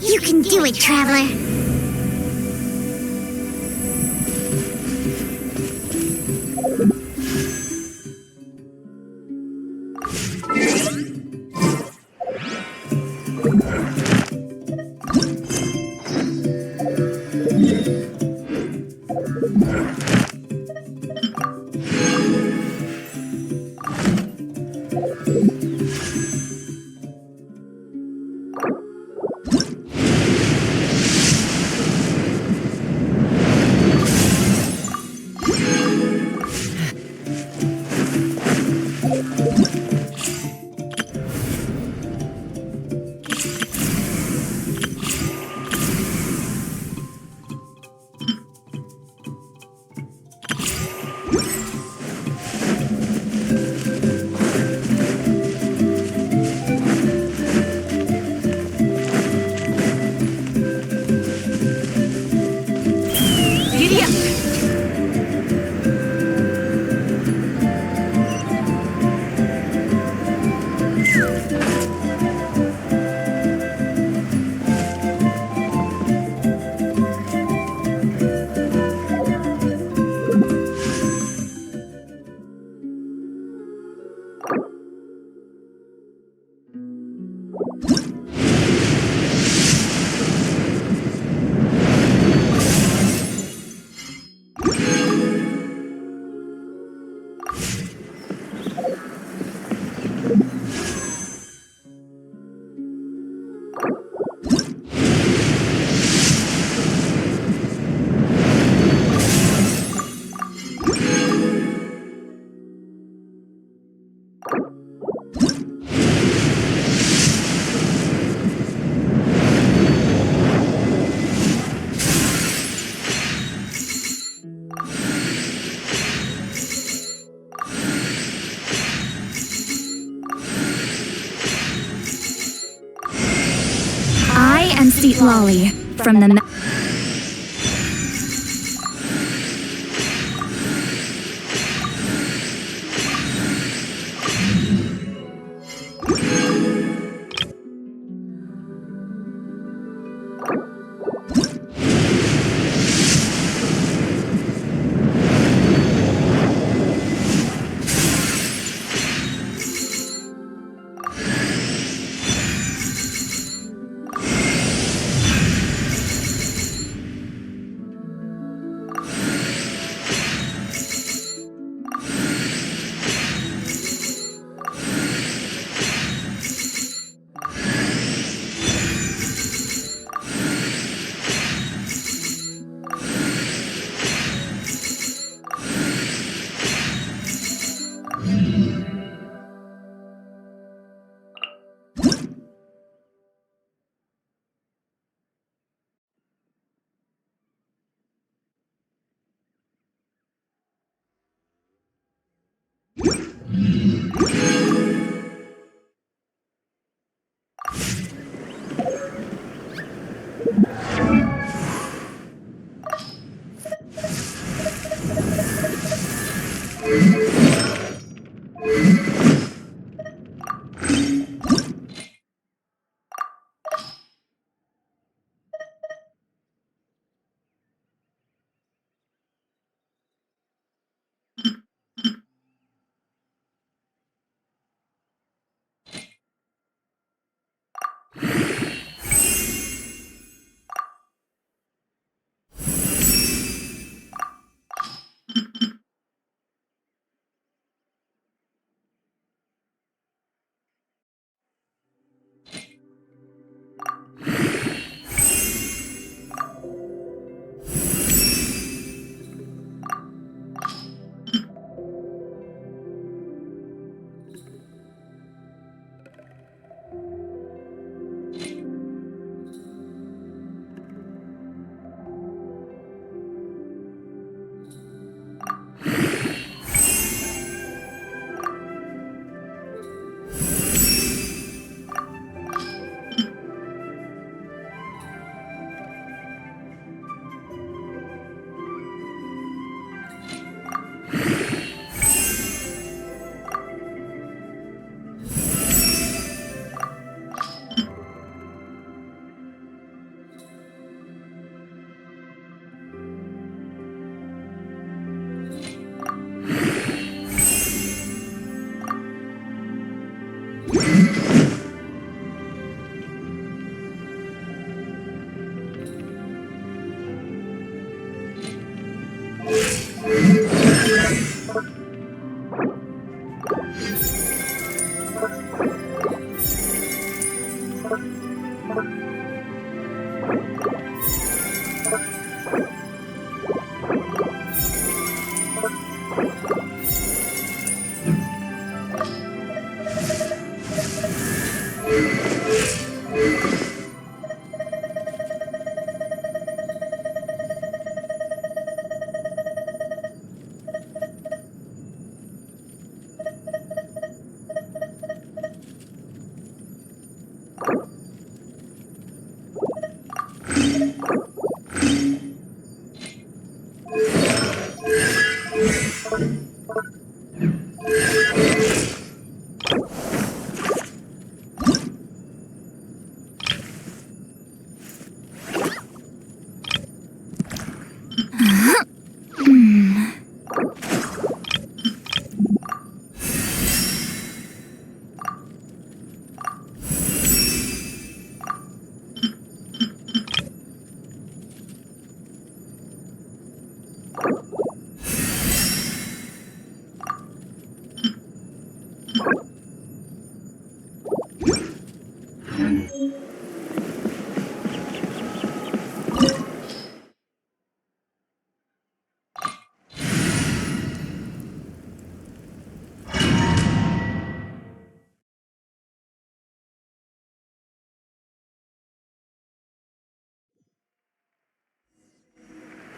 You can do it, Traveler. Lolly from the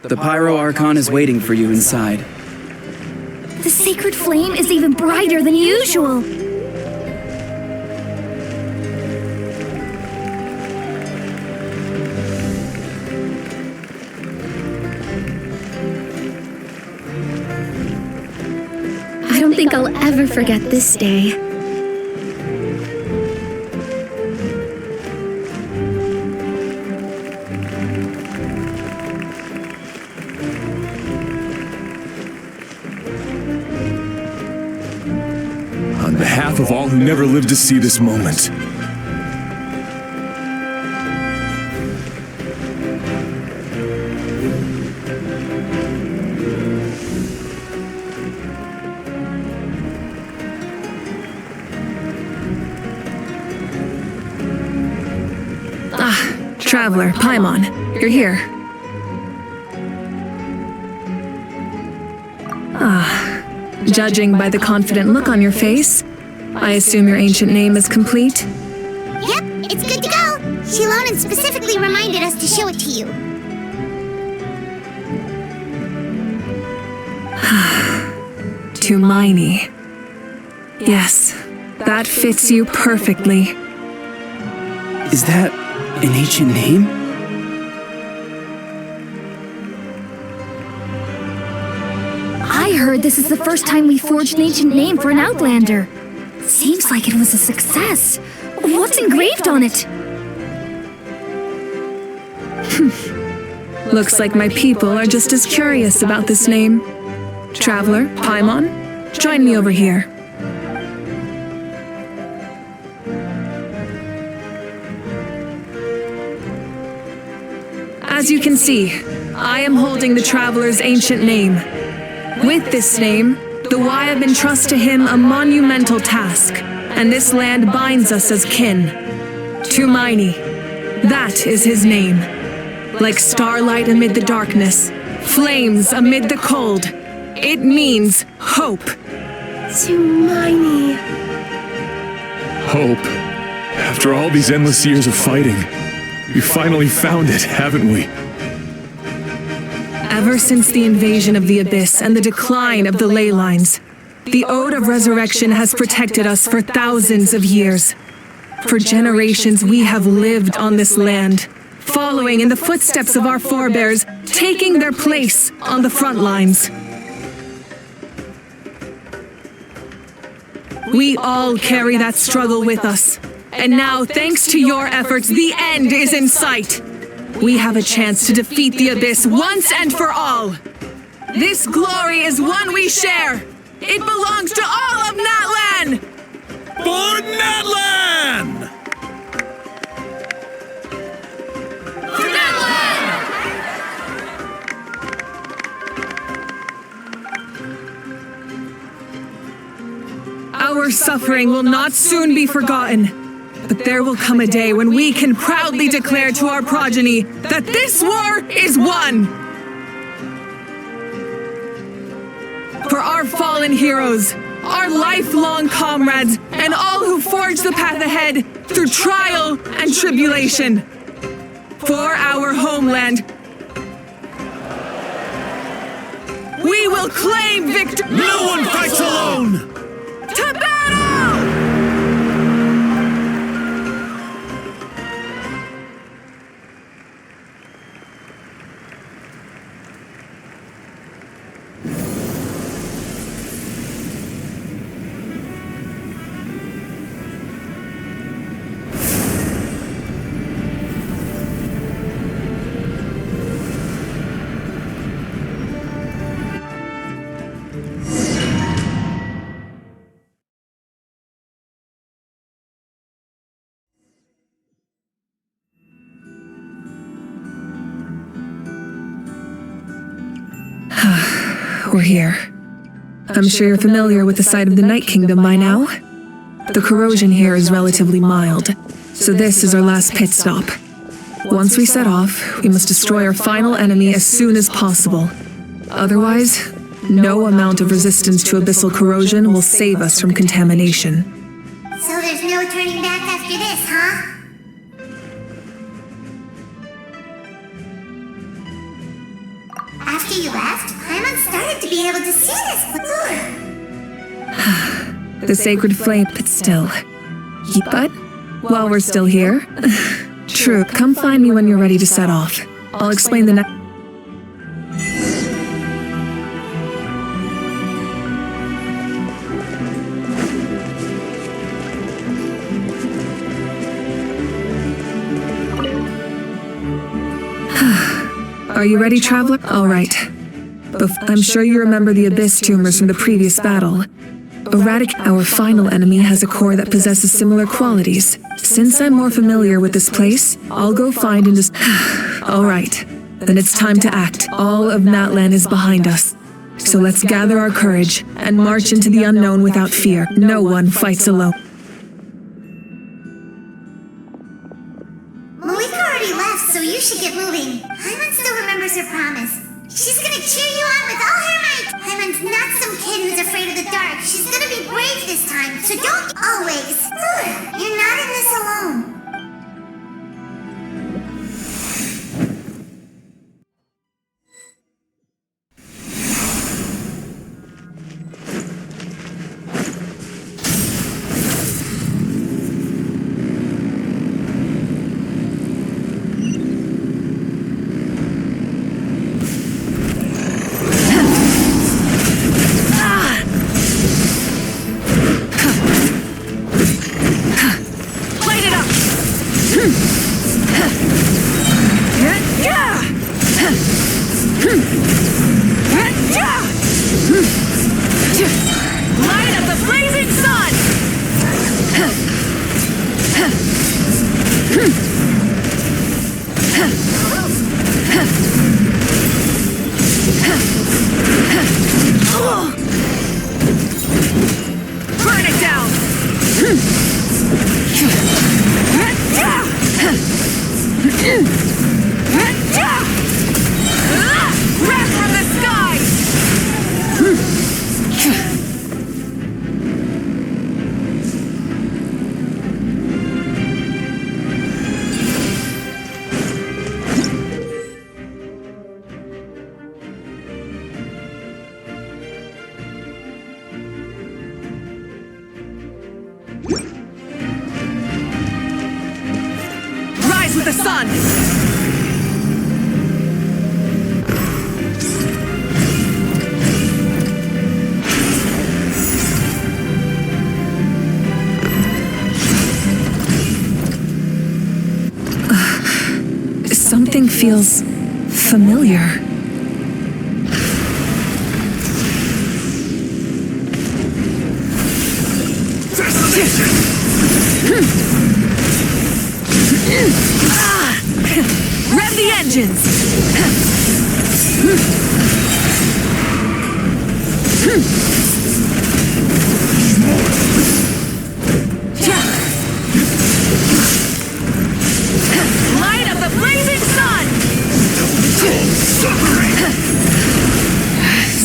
The Pyro Archon is waiting for you inside. The sacred flame is even brighter than usual. I don't think I'll ever forget this day. On behalf of all who never lived to see this moment. Traveler, Paimon, you're here. Judging by the confident look on your face, I assume your ancient name is complete? Yep, it's good to go. Shilonen specifically reminded us to show it to you. Tumaini. Yes, that fits you perfectly. Is that an ancient name? I heard this is the first time we forged an ancient name for an Outlander. Seems like it was a success. What's engraved on it? Looks like my people are just as curious about this name. Traveler, Paimon, join me over here. As you can see, I am holding the Traveler's ancient name. With this name, the Wyatt entrust to him a monumental task, and this land binds us as kin. Tumaini, that is his name. Like starlight amid the darkness, flames amid the cold, it means hope. Tumaini. Hope. After all these endless years of fighting, we finally found it, haven't we? Ever since the invasion of the Abyss and the decline of the ley lines, the Ode of Resurrection has protected us for thousands of years. For generations we have lived on this land, following in the footsteps of our forebears, taking their place on the front lines. We all carry that struggle with us. And now, thanks to your efforts, the end is in sight. We have a chance to defeat the Abyss once and for all. This glory is one we share. It belongs to all of Natlan! For Natlan! For Natlan! Our suffering will not soon be forgotten. The There will come a day when we can proudly declare to our progeny that this war is won! For our fallen heroes, our lifelong comrades, and all who forge the path ahead through trial and tribulation. For our homeland, we will claim victory! No one fights alone! To battle! We're here. I'm sure you're familiar with the site of the Night Kingdom by now. The corrosion here is relatively mild, so this is our last pit stop. Once we set off, we must destroy our final enemy as soon as possible. Otherwise, no amount of resistance to abyssal corrosion will save us from contamination. So there's no turning back after this, huh? After you left, Paimon started to be able to see this. The sacred flame, but still. But, while we're still here... True, come find me when you're ready to set off. I'll explain the next... Are you ready, traveler? All right. I'm sure you remember the abyss tumors from the previous battle. Our final enemy has a core that possesses similar qualities. Since I'm more familiar with this place, I'll go find and just... All right. Then it's time to act. All of Natlan is behind us. So let's gather our courage and march into the unknown without fear. No one fights alone. Malika already left, so you should get moving. Paimon still remembers her promise. She's gonna cheer you on with all her might. Paimon's not some kid who's afraid of the dark. She's gonna be brave this time, so don't always. You're not in this alone. Light of the blazing sun! Burn it down! Wrath from the sky! Rise with the sun! Something feels familiar. Rev the engines!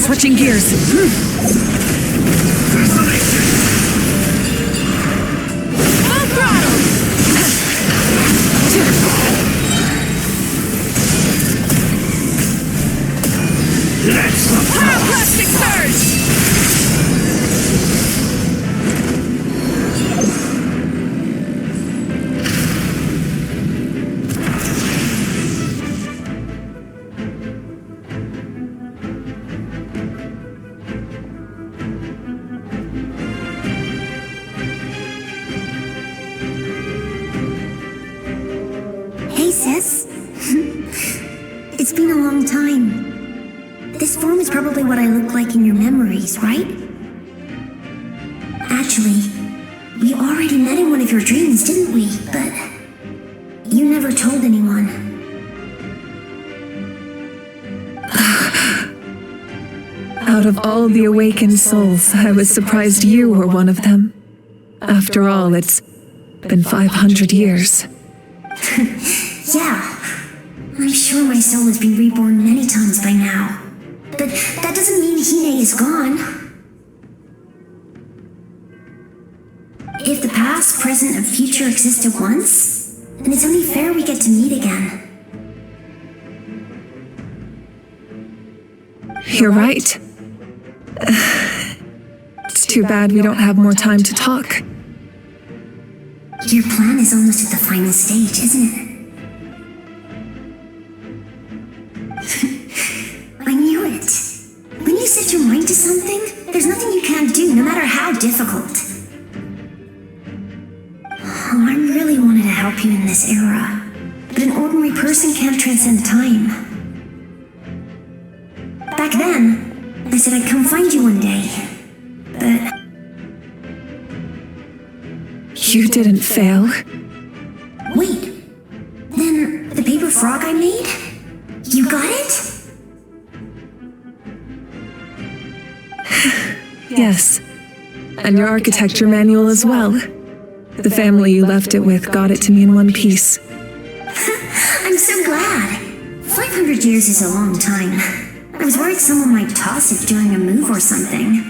Switching gears. Full throttle! Pyroclastic surge! Hey, sis. It's been a long time. This form is probably what I look like in your memories, right? Actually, we already met in one of your dreams, didn't we? But you never told anyone. Out of all the awakened souls, I was surprised you were one of them. After all, it's been 500 years. Yeah. I'm sure my soul has been reborn many times by now. But that doesn't mean Hine is gone. If the past, present, and future exist at once, then it's only fair we get to meet again. You're right. It's too bad we don't have more time to talk. Your plan is almost at the final stage, isn't it? I knew it. When you set your mind to something, there's nothing you can't do, no matter how difficult. Oh, I really wanted to help you in this era, but an ordinary person can't transcend time. Back then, I said I'd come find you one day, but... You didn't fail. Wait, then the paper frog I made? You got it? Yes. And your architecture manual as well. The family you left it with got it to me in one piece. I'm so glad. 500 years is a long time. I was worried someone might toss it during a move or something.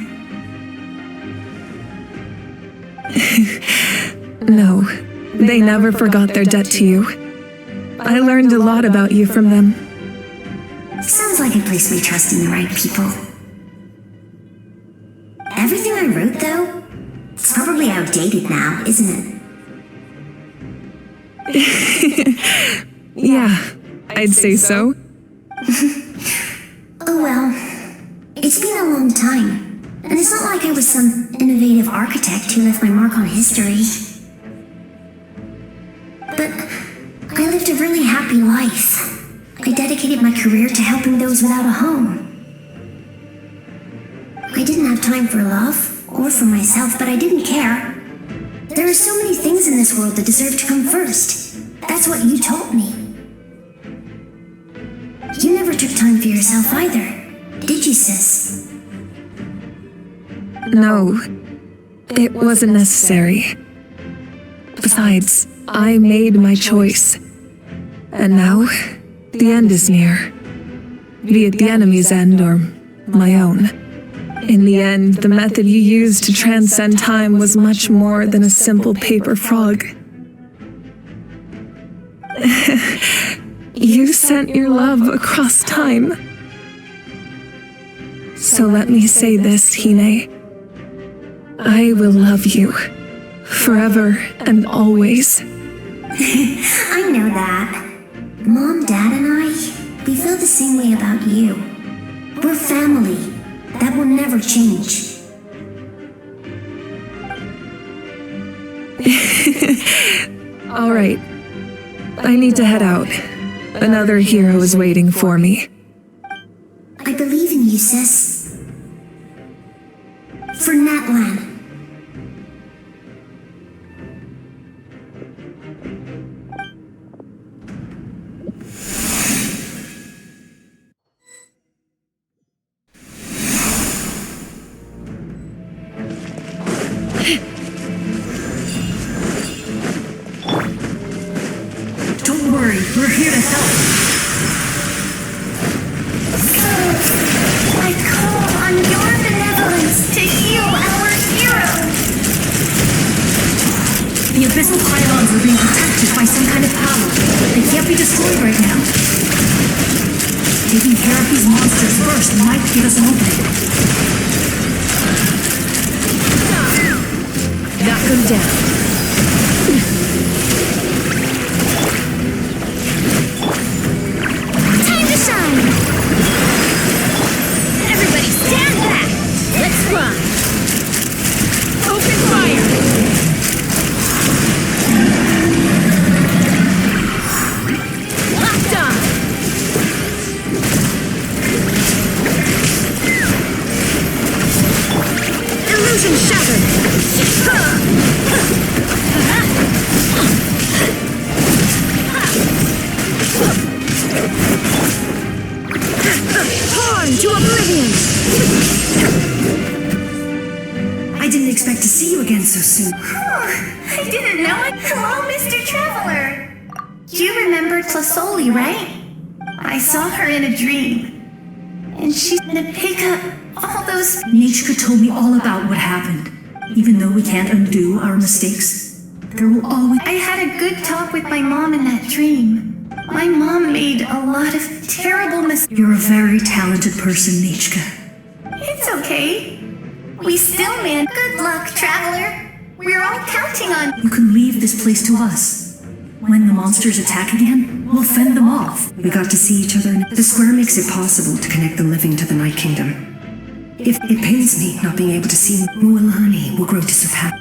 No, they never forgot their debt to you. I learned a lot about you from them. Sounds like I placed my trust in the right people. Everything I wrote, though, it's probably outdated now, isn't it? Yeah, I'd say so. Oh well, it's been a long time, and it's not like I was some innovative architect who left my mark on history. But I lived a really happy life. I dedicated my career to helping those without a home. I didn't have time for love, or for myself, but I didn't care. There are so many things in this world that deserve to come first. That's what you told me. You never took time for yourself either, did you, sis? No, it wasn't necessary. Besides, I made my choice. And now, the end is near. Be it the enemy's end or my own. In the end, the method you used to transcend time was much more than a simple paper frog. You sent your love across time. So let me say this, Hine. I will love you. Forever and always. I know that. Mom, Dad, and I, we feel the same way about you. We're family. That will never change. All right. I need to head out. Another hero is waiting for me. I believe in you, sis. For Natlan. Don't worry, we're here to help. I call on your benevolence to heal our hero. The abyssal pylons are being protected by some kind of power. They can't be destroyed right now. Taking care of these monsters first might give us an opening. Knock them down. Time to shine! Everybody stand back! Let's run! Open fire! Locked on! Illusion shattered! Pawn to oblivion! I didn't expect to see you again so soon. I didn't know it. Hello, Mr. Traveler. You remember Tlasoli, right? I saw her in a dream. And she's gonna pick up all those... Nichka told me all about what happened. Even though we can't undo our mistakes, there will always... I had a good talk with my mom in that dream. My mom made a lot of terrible mistakes. You're a very talented person, Nichka. It's okay. We still man. Good luck, Traveler. We're all counting on... You can leave this place to us. When the monsters attack again, we'll fend them off. We got to see each other. The square makes it possible to connect the living to the Night Kingdom. If it pains me not being able to see, Mualani will grow to surpass.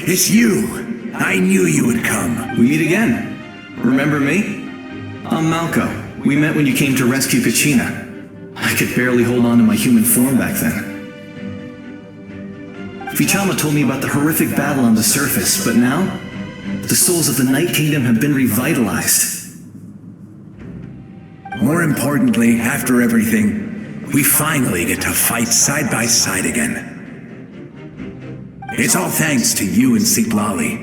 It's you! I knew you would come. We meet again. Remember me? I'm Malco. We met when you came to rescue Kachina. I could barely hold on to my human form back then. Vichama told me about the horrific battle on the surface, but now, the souls of the Night Kingdom have been revitalized. More importantly, after everything, we finally get to fight side by side again. It's all thanks to you and Sitlali.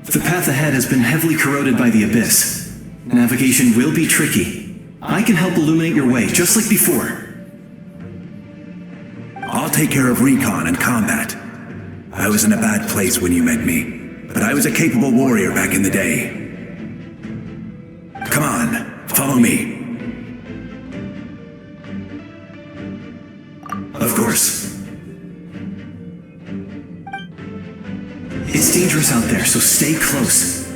The path ahead has been heavily corroded by the Abyss. Navigation will be tricky. I can help illuminate your way, just like before. I'll take care of recon and combat. I was in a bad place when you met me, but I was a capable warrior back in the day. Come on, follow me. Of course. It's dangerous out there, so stay close.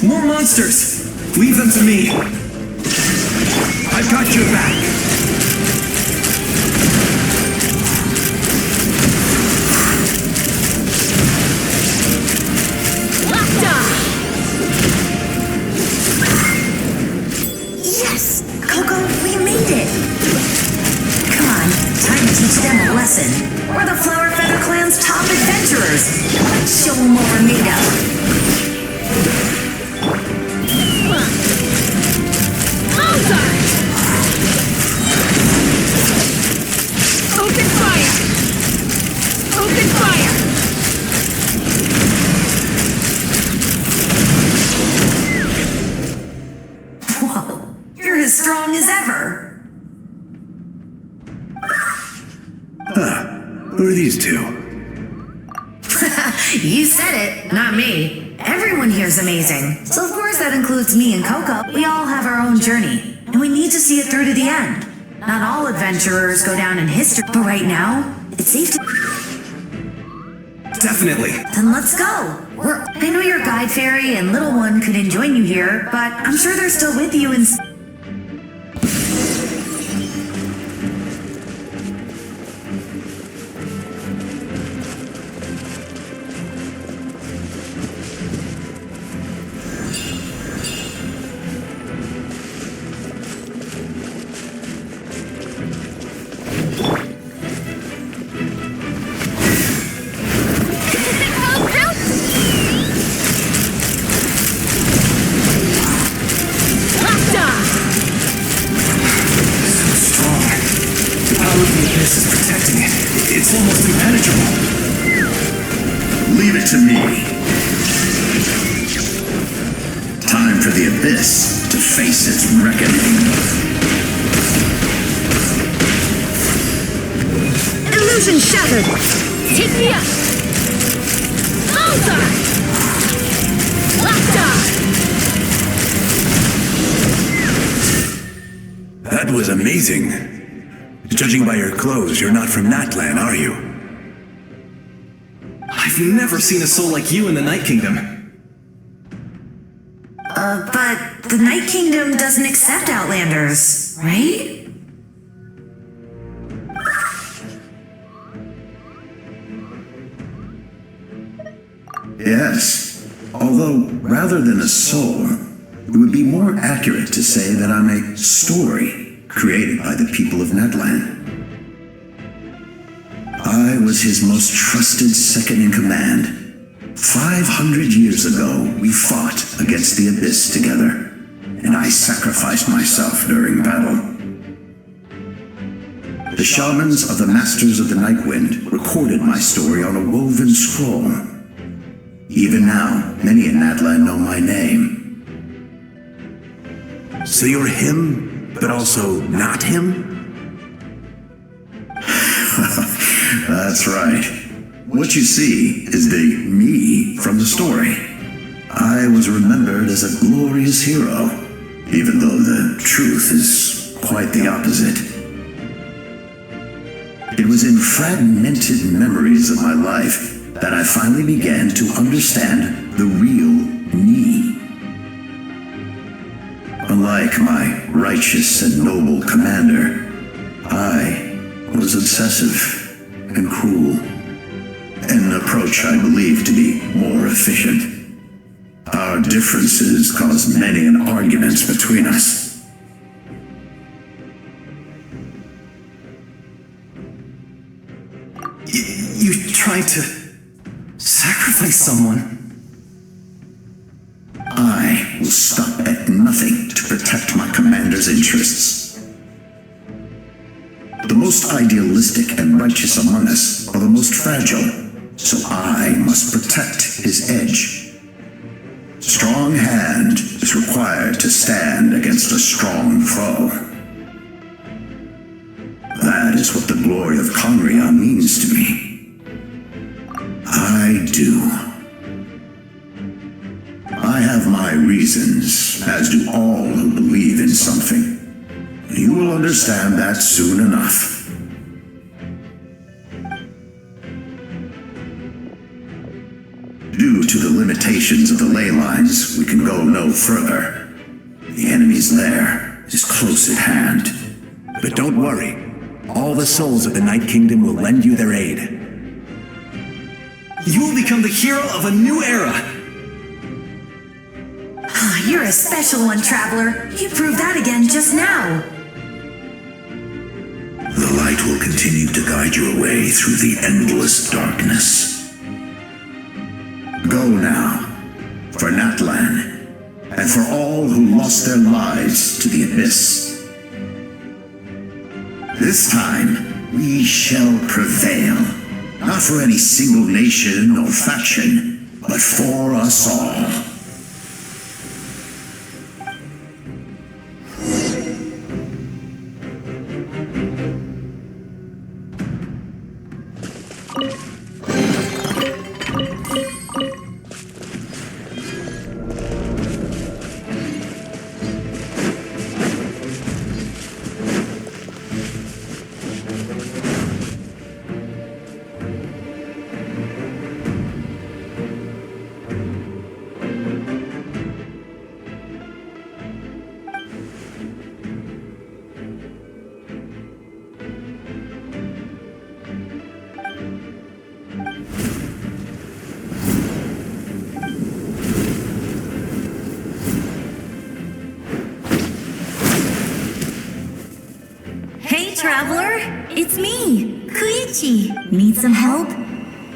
More monsters! Leave them to me! I've got your back! Yes! Coco, we made it! Come on, time to teach them a lesson. We're the Flower Feather Clan's top adventurers. Let's show them what we're made of. Open fire! Open fire! Whoa, you're as strong as ever. Who are these two? You said it, not me. Everyone here's amazing. So of course that includes me and Coco. We all have our own journey, and we need to see it through to the end. Not all adventurers go down in history, but right now, it's safe to... Definitely. Then let's go. I know your guide fairy and little one couldn't join you here, but I'm sure they're still with you in... Leave it to me. Time for the Abyss to face its reckoning. Illusion shattered! Take me up! Bullseye! That was amazing. Judging by your clothes, you're not from Natlan, are you? I've never seen a soul like you in the Night Kingdom. But the Night Kingdom doesn't accept Outlanders, right? Yes. Although, rather than a soul, it would be more accurate to say that I'm a story created by the people of Natlan. I was his most trusted second-in-command. 500 years ago, we fought against the Abyss together, and I sacrificed myself during battle. The shamans of the Masters of the Night Wind recorded my story on a woven scroll. Even now, many in Natlan know my name. So you're him, but also not him? That's right. What you see is the me from the story. I was remembered as a glorious hero, even though the truth is quite the opposite. It was in fragmented memories of my life that I finally began to understand the real me. Unlike my righteous and noble commander, I was obsessive and cruel, an approach I believe to be more efficient. Our differences caused many an arguments between us. You tried to sacrifice someone? I will stop at nothing to protect my commander's interests. The most idealistic and righteous among us are the most fragile, so I must protect his edge. Strong hand is required to stand against a strong foe. That is what the glory of Conria means to me. I do. I have my reasons, as do all who believe in something. You will understand that soon enough. Due to the limitations of the ley lines, we can go no further. The enemy's lair is close at hand. But don't worry. All the souls of the Night Kingdom will lend you their aid. You will become the hero of a new era! You're a special one, Traveler. You proved that again just now. The light will continue to guide your way through the endless darkness. Go now, for Natlan, and for all who lost their lives to the Abyss. This time, we shall prevail, not for any single nation or faction, but for us all. traveler. It's me, Koichi. Need some help?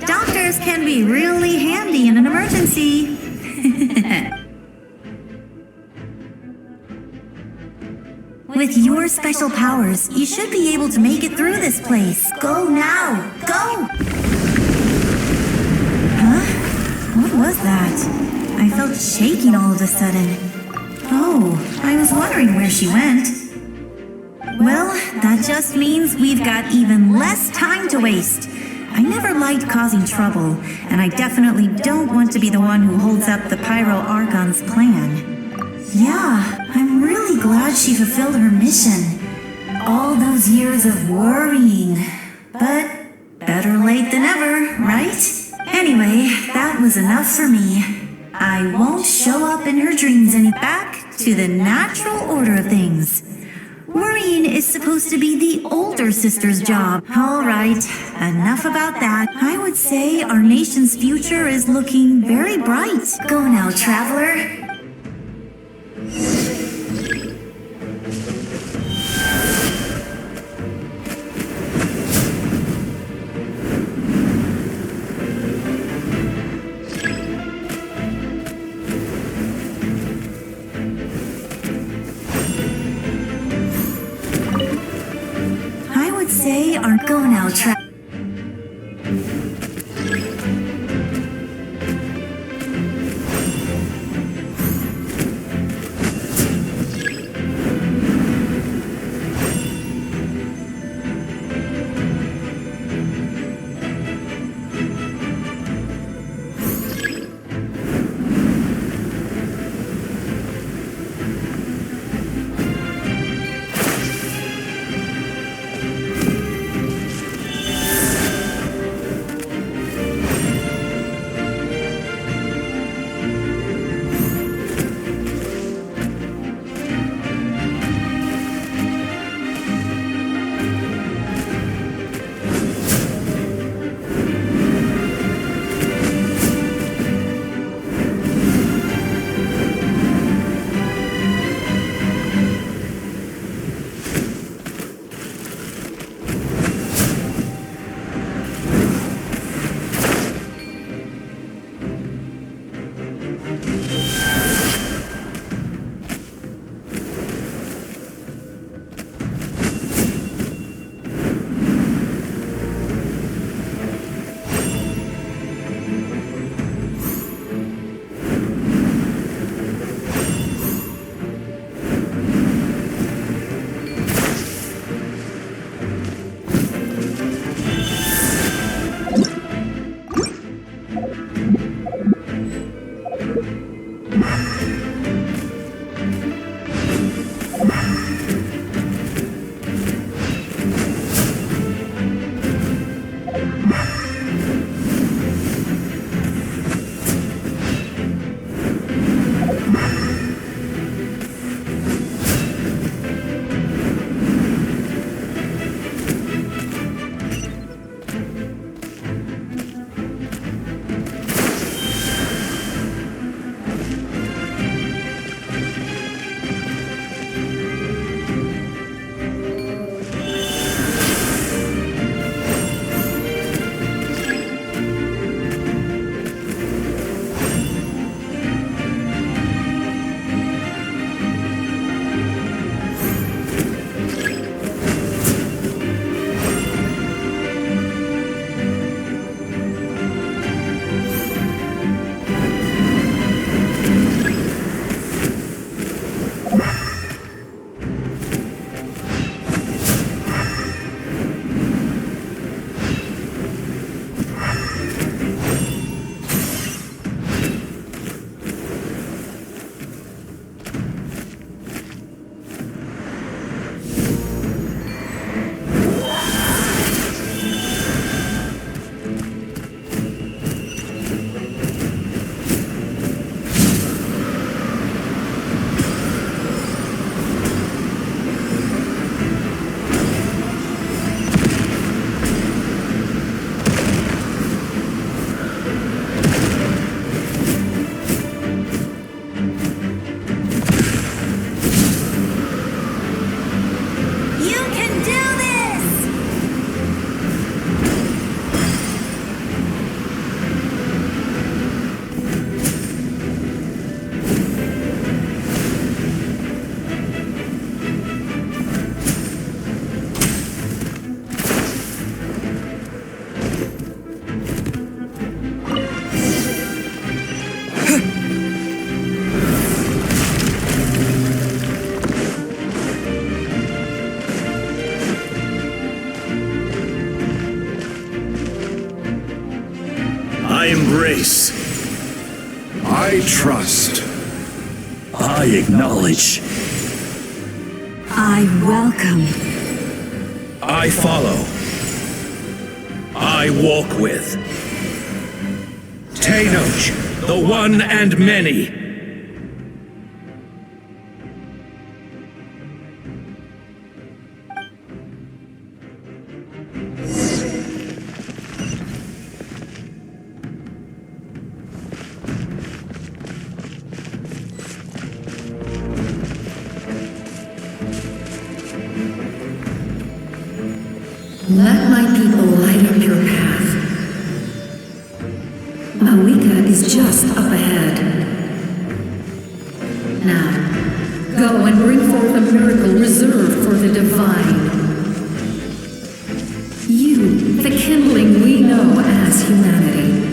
Doctors can be really handy in an emergency. With your special powers, you should be able to make it through this place. Go now! Go! Huh? What was that? I felt shaking all of a sudden. Oh, I was wondering where she went. Well, that just means we've got even less time to waste. I never liked causing trouble, and I definitely don't want to be the one who holds up the Pyro Archon's plan. Yeah, I'm really glad she fulfilled her mission. All those years of worrying. But better late than ever, right? Anyway, that was enough for me. I won't show up in her dreams any back to the natural order of things. Worrying is supposed to be the older sister's job. All right, enough about that. I would say our nation's future is looking very bright. Go now, traveler. Go now, I trust. I acknowledge. I welcome. I follow. I walk with. Tenoch, the one and many. Let my people light up your path. Mawika is just up ahead. Now, go and bring forth a miracle reserved for the divine. You, the kindling we know as humanity.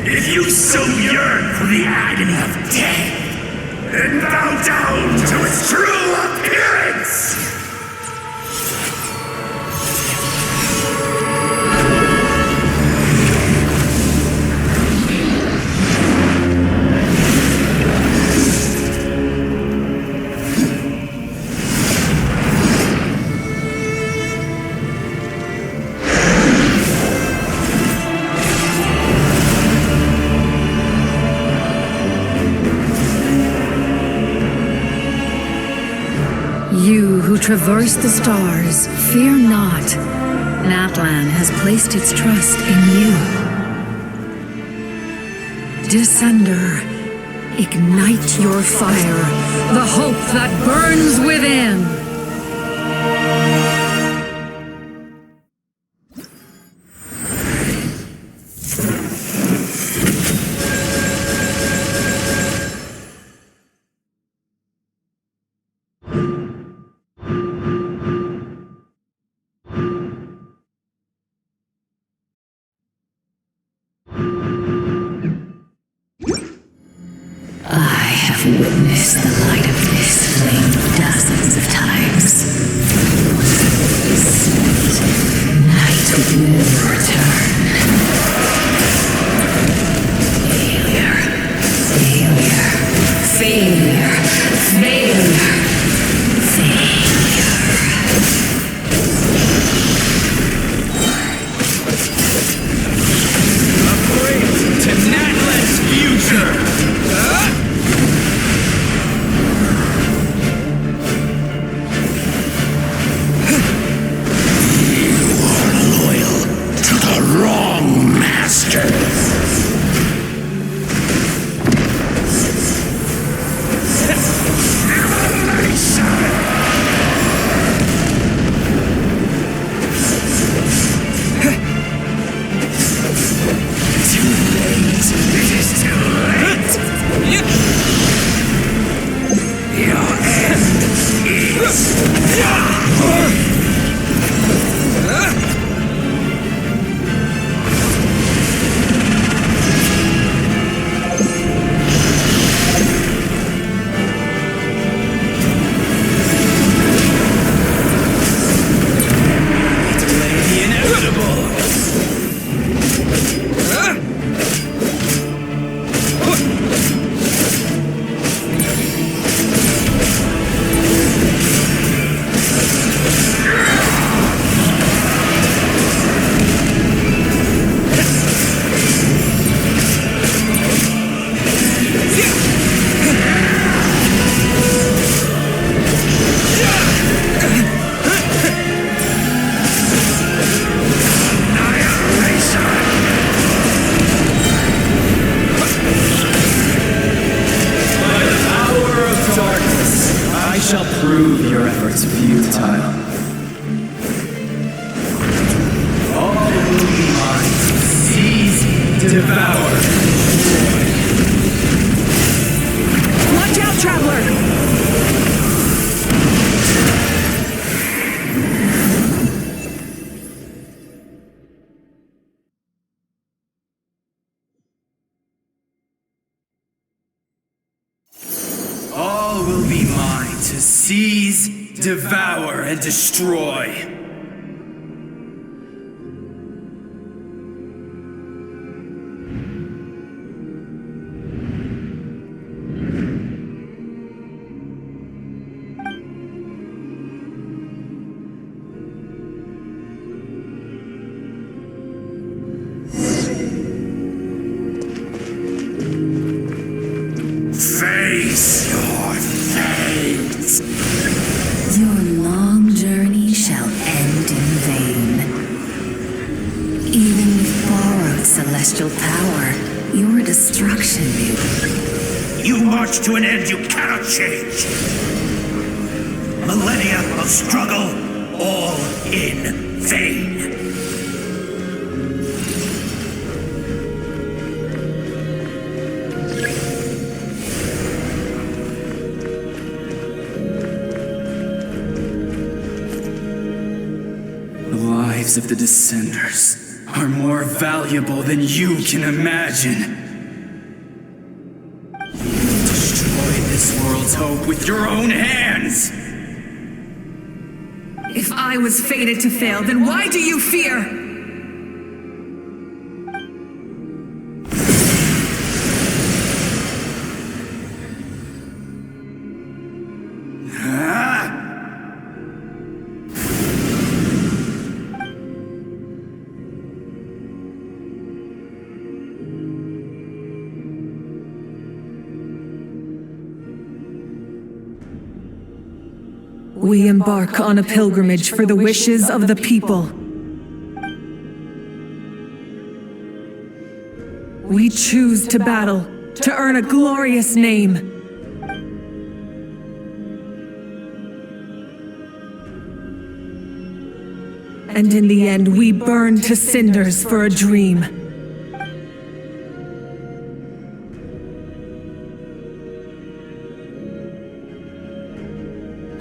If you so yearn for the agony of death, then bow down to its true appearance! You who traverse the stars, fear not. Natlan has placed its trust in you. Descender, ignite your fire, the hope that burns within. Witness the light of this flame dozens of times. Night will return. Failure. Failure. Failure. Failure. Failure. Upgrade to Natlan's future! Wrong master! Too late! It is too late! Your end is... Prove your efforts futile. All will be mine. Seize, devour. Watch out, traveler! All will be mine to seize, devour, and destroy. Face your fate! Your long journey shall end in vain. Even with borrowed celestial power, your destruction may... You march to an end you cannot change. Millennia of struggle, all in vain. The lives of the Descenders are more valuable than you can imagine. You destroyed this world's hope with your own hands! If I was fated to fail, then why do you fear? We embark on a pilgrimage for the wishes of the people. We choose to battle, to earn a glorious name. And in the end, we burn to cinders for a dream.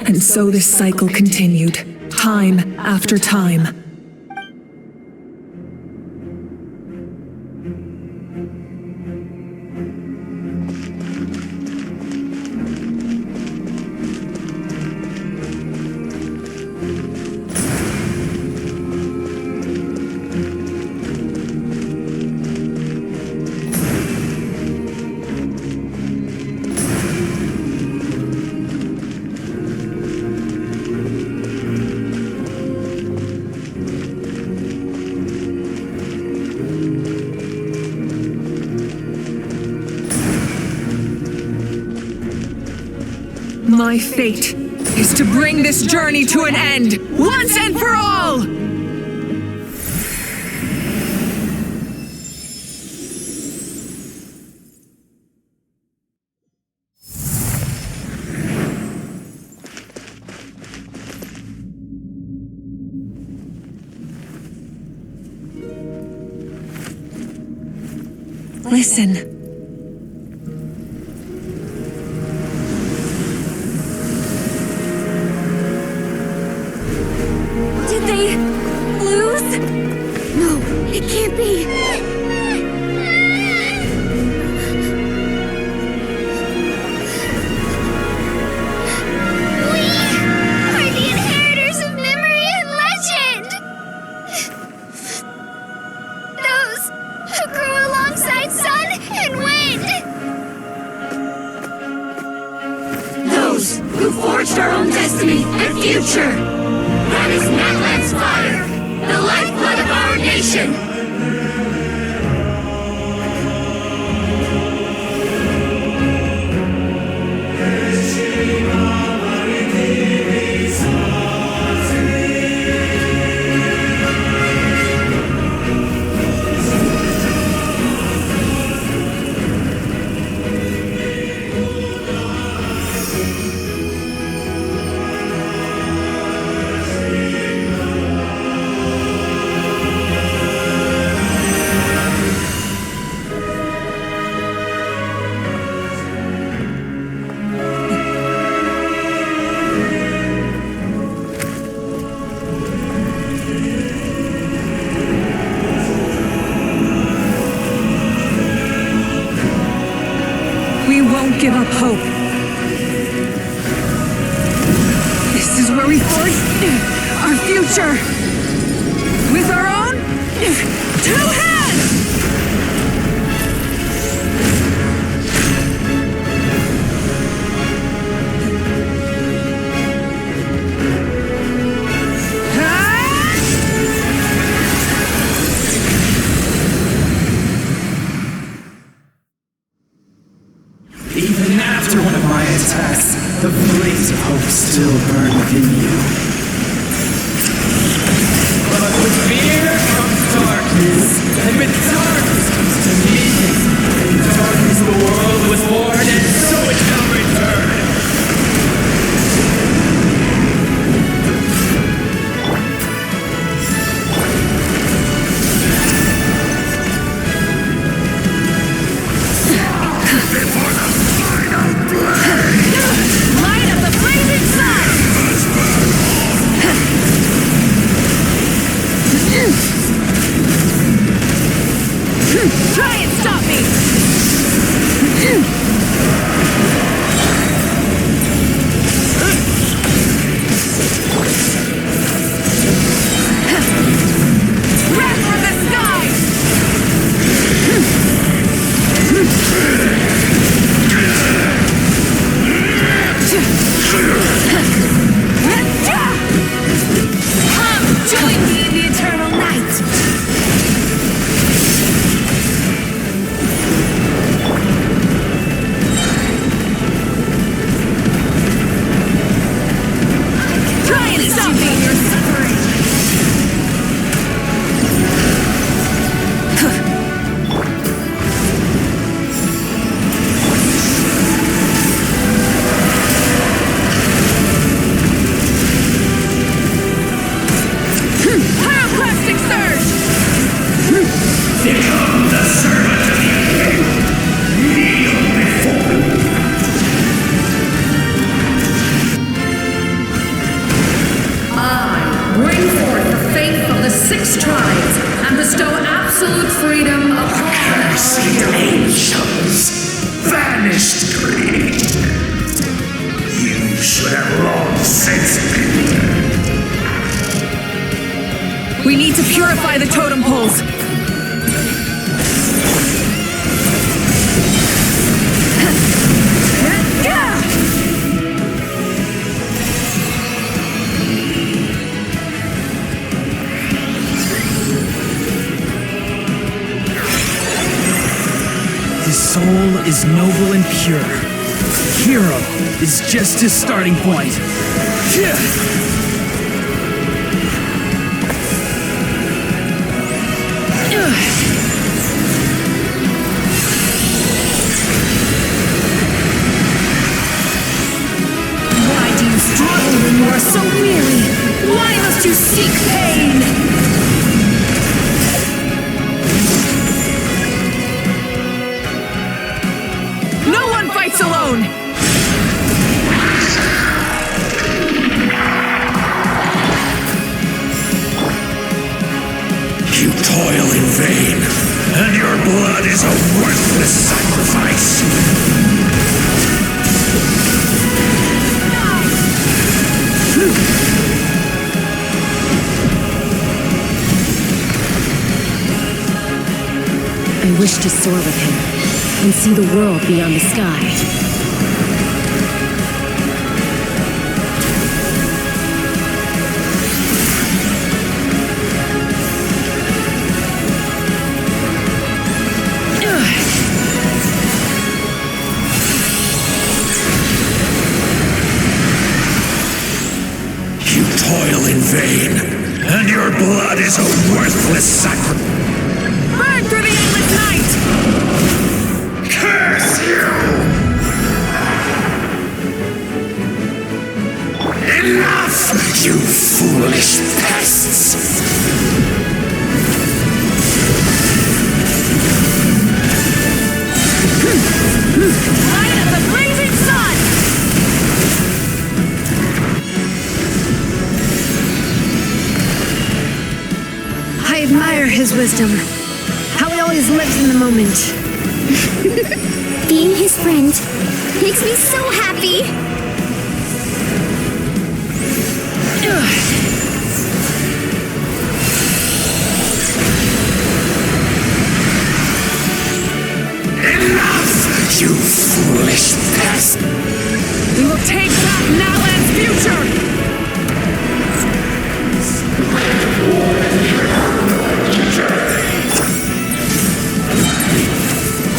And so this cycle continued, time after time. My fate is to bring this journey to an end, once and for all! Listen. Who forged our own destiny and future! That is Natlan's fire! The lifeblood of our nation! Give up hope. This is where we forge our future. With our own 2 hands! Even after one of my attacks, the blaze of hope still burned within you. But with fear comes darkness, and with darkness comes dominion. In darkness the world was born, and so it shall return. Purify the totem poles! His soul is noble and pure. Hero is just his starting point. Why do you struggle when you are so weary? Why must you seek pain? No one fights alone! You toil in vain, and your blood is a worthless sacrifice. I wish to soar with him and see the world beyond the sky. You toil in vain, and your blood is a worthless sacrifice. Burn through the endless night! Curse you! Enough, you foolish pests! Light of the blazing sun! I admire his wisdom. How he always lives in the moment. Being his friend makes me so happy. Enough, you foolish pest! We will take back Natlan's future!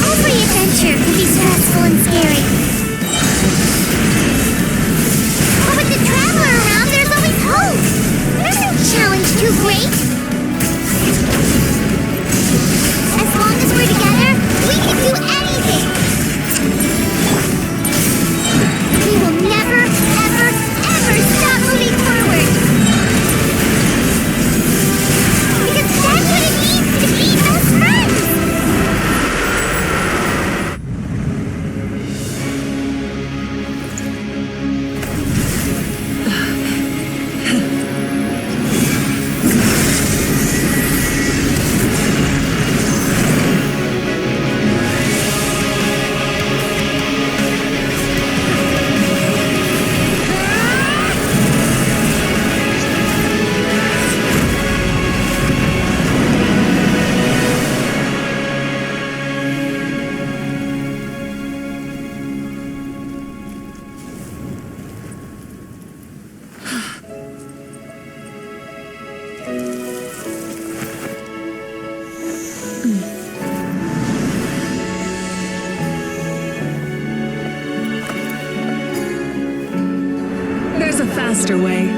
Every adventure can be stressful and scary. But with the Traveler around, there's always hope. There's no challenge too great. As long as we're together, we can do anything. We will never, ever, ever stop moving forward. Because that's what it means to be best friends. There's a faster way.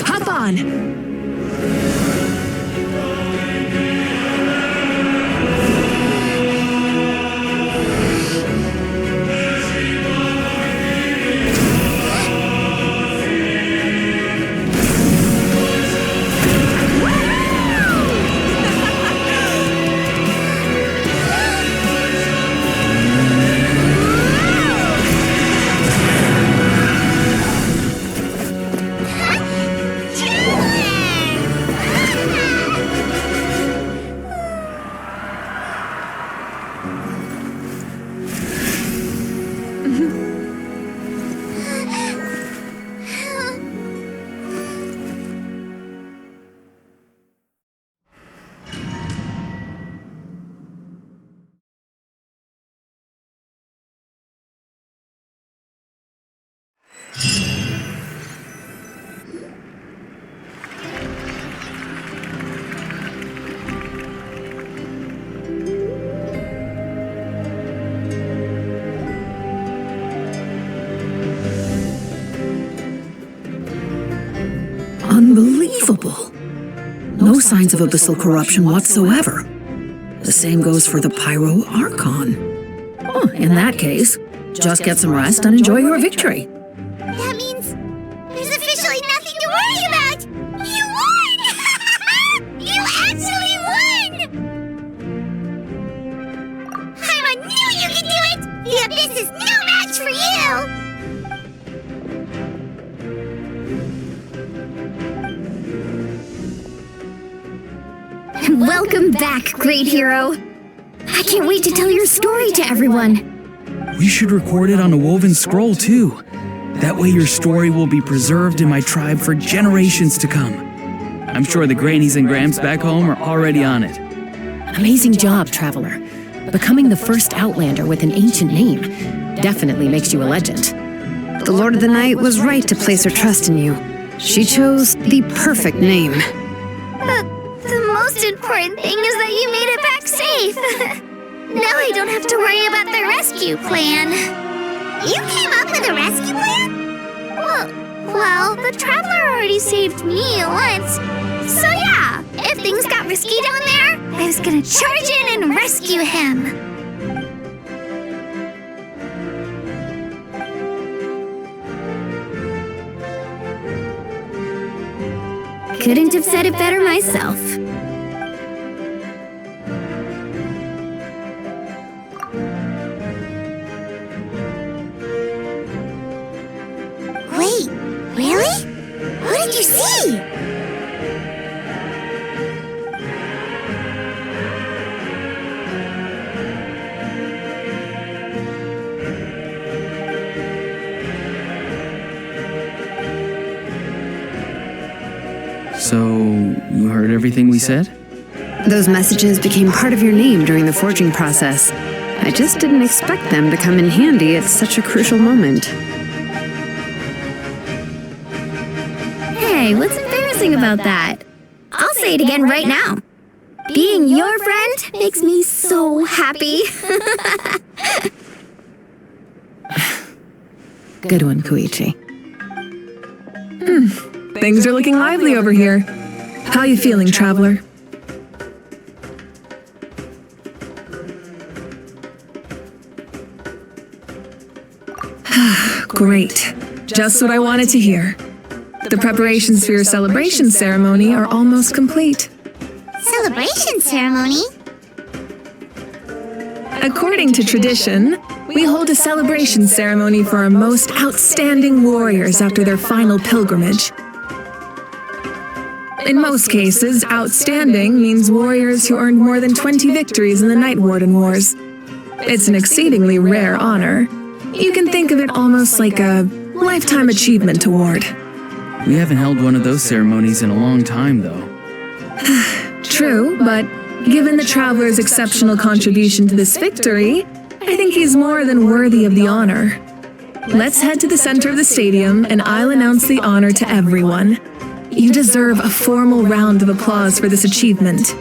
Hop on! Unbelievable. No signs of abyssal corruption whatsoever. The same goes for the Pyro Archon. Oh, in that case, just get some rest and enjoy your victory. That means there's officially nothing to worry about! You won! You actually won! Paimon knew you could do it! The Abyss is no match for you! Welcome back, great hero. I can't wait to tell your story to everyone. We should record it on a woven scroll, too. That way your story will be preserved in my tribe for generations to come. I'm sure the grannies and gramps back home are already on it. Amazing job, Traveler. Becoming the first Outlander with an ancient name definitely makes you a legend. The Lord of the Night was right to place her trust in you. She chose the perfect name. The most important thing is that you made it back safe. Now I don't have to worry about the rescue plan. You came up with a rescue plan? Well, the Traveler already saved me once. So yeah, if things got risky down there, I was gonna charge in and rescue him. Couldn't have said it better myself. Wait, really? What did you see? So, you heard everything we said? Those messages became part of your name during the forging process. I just didn't expect them to come in handy at such a crucial moment. Hey, what's embarrassing about that? I'll say it again right now. Being your friend makes me so happy. Good one, Koichi. Things are looking lively over here. How you feeling, Traveler? Great. Just what I wanted to hear. The preparations for your celebration ceremony are almost complete. Celebration ceremony? According to tradition, we hold a celebration ceremony for our most outstanding warriors after their final pilgrimage. In most cases, outstanding means warriors who earned more than 20 victories in the Night Warden Wars. It's an exceedingly rare honor. You can think of it almost like a lifetime achievement award. We haven't held one of those ceremonies in a long time, though. True, but given the Traveler's exceptional contribution to this victory, I think he's more than worthy of the honor. Let's head to the center of the stadium and I'll announce the honor to everyone. You deserve a formal round of applause for this achievement.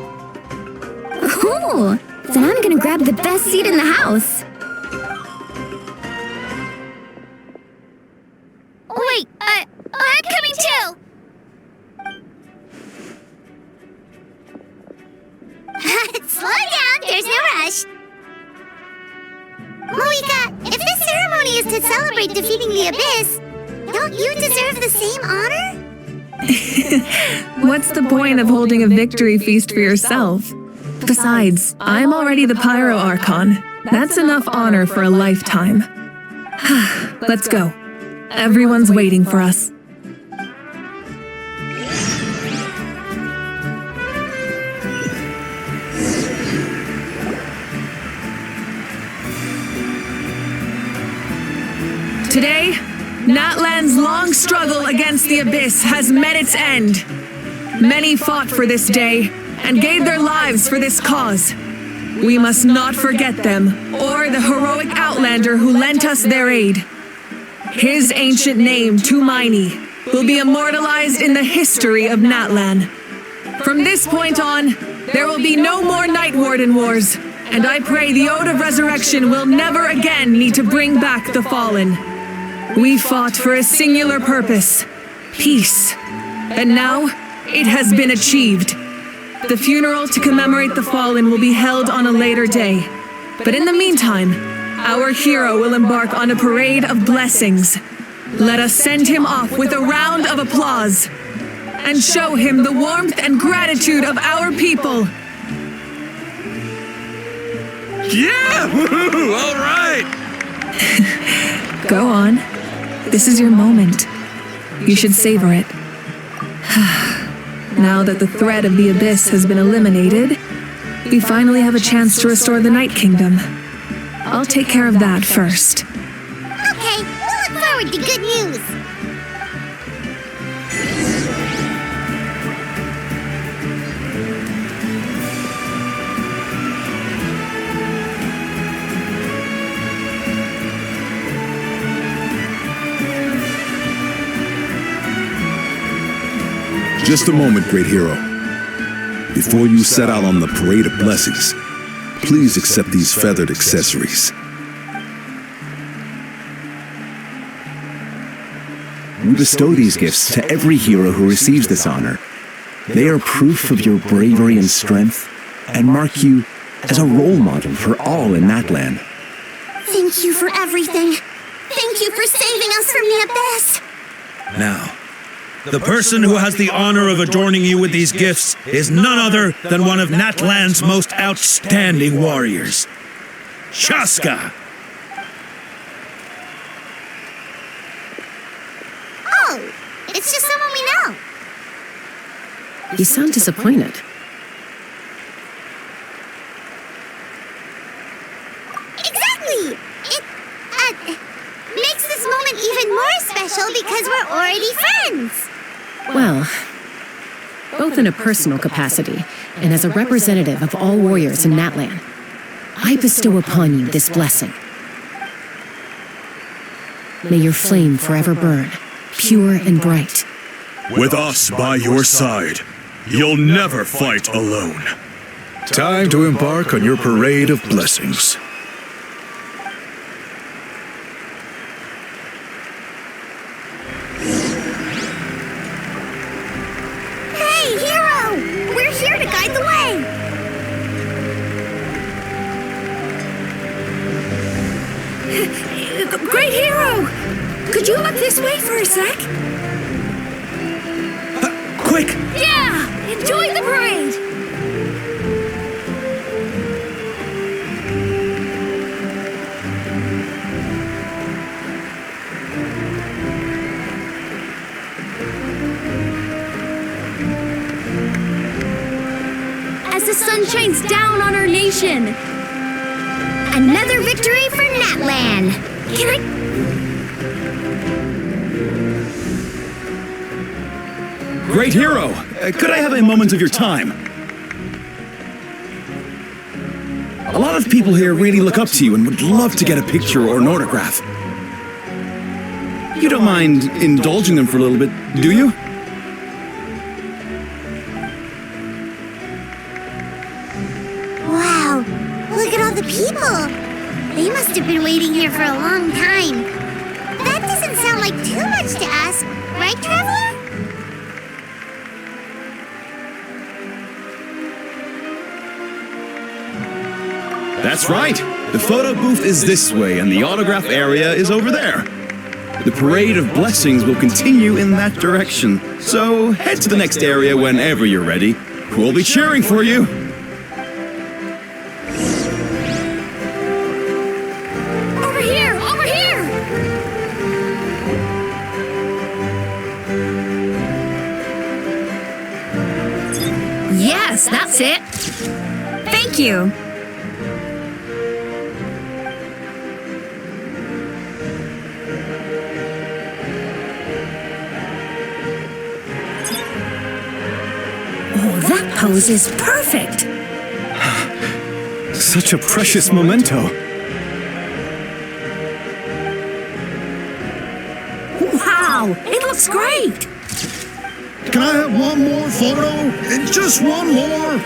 Cool! Then I'm gonna grab the best seat in the house. Wait, I'm coming too! Slow down, there's no rush. Moika, if this ceremony is to celebrate defeating the Abyss, don't you deserve the same honor? What's the point of holding a victory feast for yourself? Besides, I'm already the Pyro Archon. That's enough honor for a lifetime. Let's go. Everyone's waiting for us. Today, Natlan's long struggle against the Abyss has met its end. Many fought for this day and gave their lives for this cause. We must not forget them or the heroic Outlander who lent us their aid. His ancient name, Tumaini, will be immortalized in the history of Natlan. From this point on, there will be no more Night Warden Wars, and I pray the Ode of Resurrection will never again need to bring back the Fallen. We fought for a singular purpose, peace, and now it has been achieved. The funeral to commemorate the Fallen will be held on a later day, but in the meantime, our hero will embark on a parade of blessings. Let us send him off with a round of applause and show him the warmth and gratitude of our people. Yeah! Woo-hoo! All right! Go on. This is your moment. You should savor it. Now that the threat of the Abyss has been eliminated, we finally have a chance to restore the Night Kingdom. I'll take care of that first. Okay, we'll look forward to good news. Just a moment, great hero. Before you set out on the parade of blessings, please accept these feathered accessories. We bestow these gifts to every hero who receives this honor. They are proof of your bravery and strength, and mark you as a role model for all in Natlan. Thank you for everything. Thank you for saving us from the Abyss. Now, the person who has the honor of adorning you with these gifts is none other than one of Natlan's most outstanding warriors, Shaska. Oh, it's just someone we know. You sound disappointed. Exactly! It makes this moment even more special because we're already friends. Well, both in a personal capacity and as a representative of all warriors in Natlan, I bestow upon you this blessing. May your flame forever burn, pure and bright. With us by your side, you'll never fight alone. Time to embark on your parade of blessings. Hey, hero! We're here to guide the way! Great hero! Could you look this way for a sec? Quick! Yeah! Enjoy the parade! As the sun shines down on our nation. Another victory for Natlan! Can I... Great hero! Could I have a moment of your time? A lot of people here really look up to you and would love to get a picture or an autograph. You don't mind indulging them for a little bit, do you? Wow, look at all the people! They must have been waiting here for a long time. That doesn't sound like too much to ask, right, Traveler? That's right! The photo booth is this way and the autograph area is over there. The parade of blessings will continue in that direction, so head to the next area whenever you're ready. We'll be cheering for you! Over here! Over here! Yes, that's it. Thank you. Oh, that pose is perfect! Such a precious memento. Wow, it looks great! Can I have one more photo? Just one more?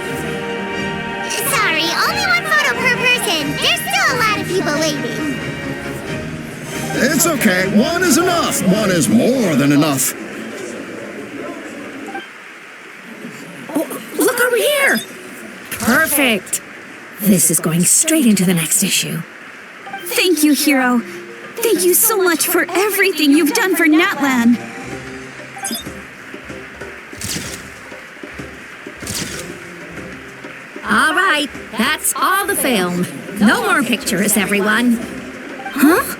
Sorry, only one photo per person. There's still a lot of people waiting. It's okay. One is enough. One is more than enough. Oh, look over here! Perfect! This is going straight into the next issue. Thank you, Hero. Thank you so much for everything you've done for Natlan. All right, that's all the film. No more pictures, everyone. Huh?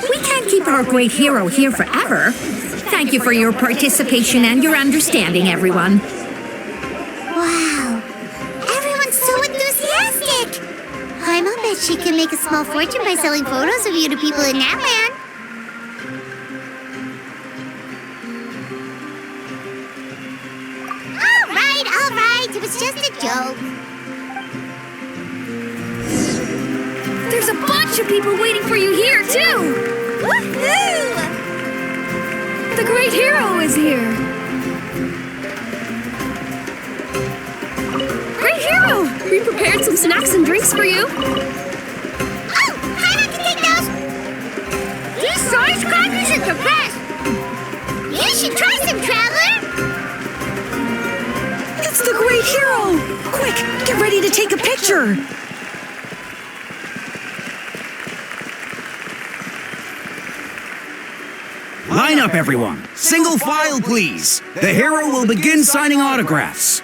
We can't keep our great hero here forever. Thank you for your participation and your understanding, everyone. Wow. Everyone's so enthusiastic. I'll bet she can make a small fortune by selling photos of you to people in Natlan. All right. It was just a joke. There's a bunch of people waiting for you here, too! Woohoo! The great hero is here! Great hero! We prepared some snacks and drinks for you. Oh, Paimon can take those! These size copies are the best! You should try some, Traveler! It's the great hero! Quick, get ready to take a picture! Line up, everyone. Single file, please. The hero will begin signing autographs.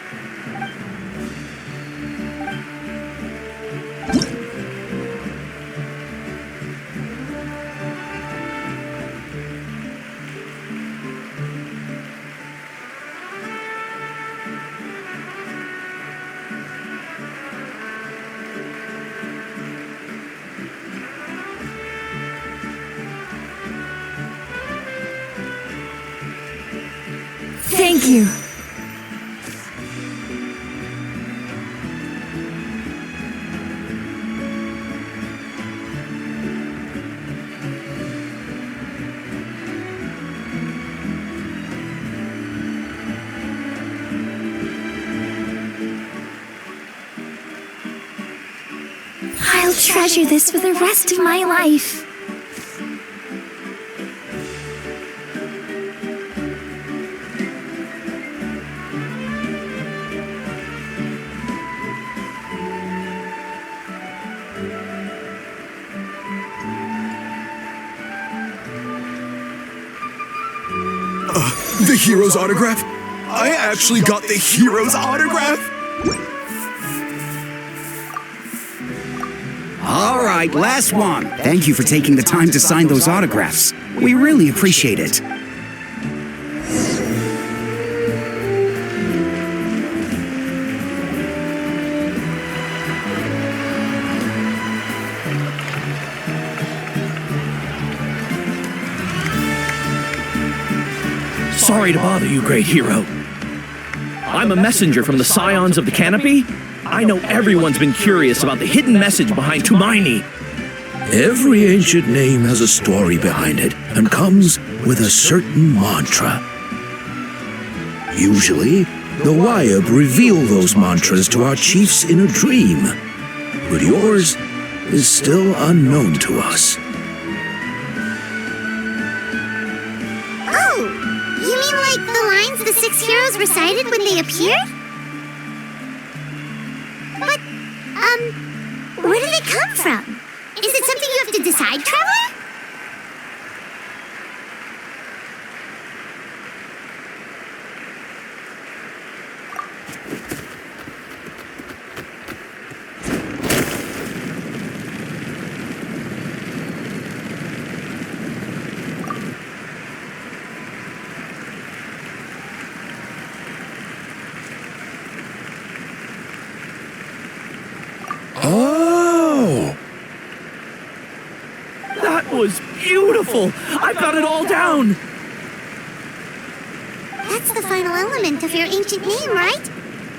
Thank you. I'll treasure this for the rest of my life. The hero's autograph? I actually got the hero's autograph? All right, last one. Thank you for taking the time to sign those autographs. We really appreciate it. Sorry to bother you, great hero. I'm a messenger from the Scions of the Canopy. I know everyone's been curious about the hidden message behind Tumaini. Every ancient name has a story behind it and comes with a certain mantra. Usually, the Wayab reveal those mantras to our chiefs in a dream, but yours is still unknown to us. Oh, you mean like the lines the 6 heroes recited when they appeared? But, where did it come from? Is it something you have to decide, Trevor? Oh! That was beautiful! I've got it all down! That's the final element of your ancient name, right?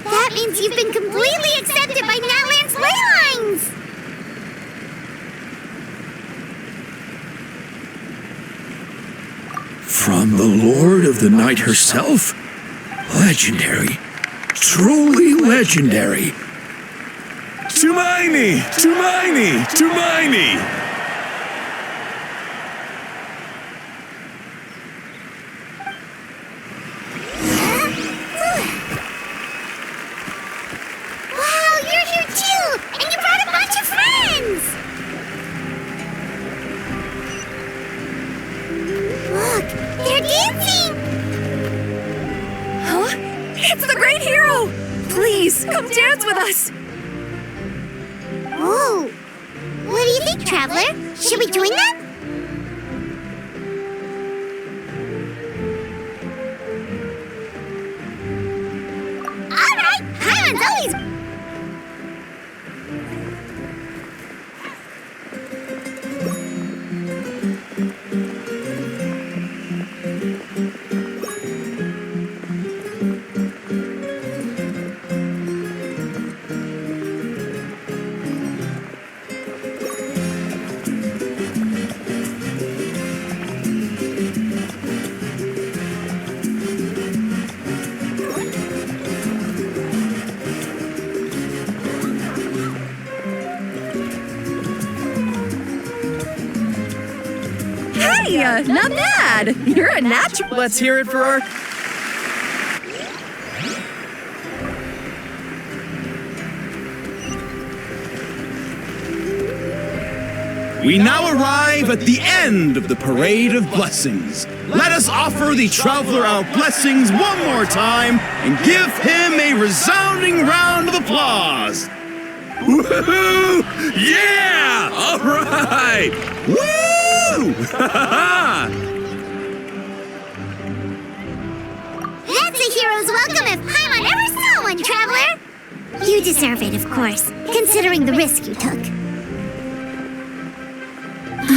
That means you've been completely accepted by Natlan's ley lines! From the Lord of the Night herself? Legendary. Truly legendary. Tumaini! Tumaini! Tumaini! Wow, you're here too! And you brought a bunch of friends! Look, they're dancing! Huh? It's the Great Hero! Please, come dance with us! Whoa! What do you think, Traveler? Should we join them? Alright! Paimon's always... Hey, not bad! You're a natural. Let's hear it for our... We now arrive at the end of the Parade of Blessings. Let us offer the Traveler our blessings one more time and give him a resounding round of applause. Woohoo! Yeah! All right! Woo! That's a hero's welcome if Paimon ever saw one, Traveler! You deserve it, of course, considering the risk you took.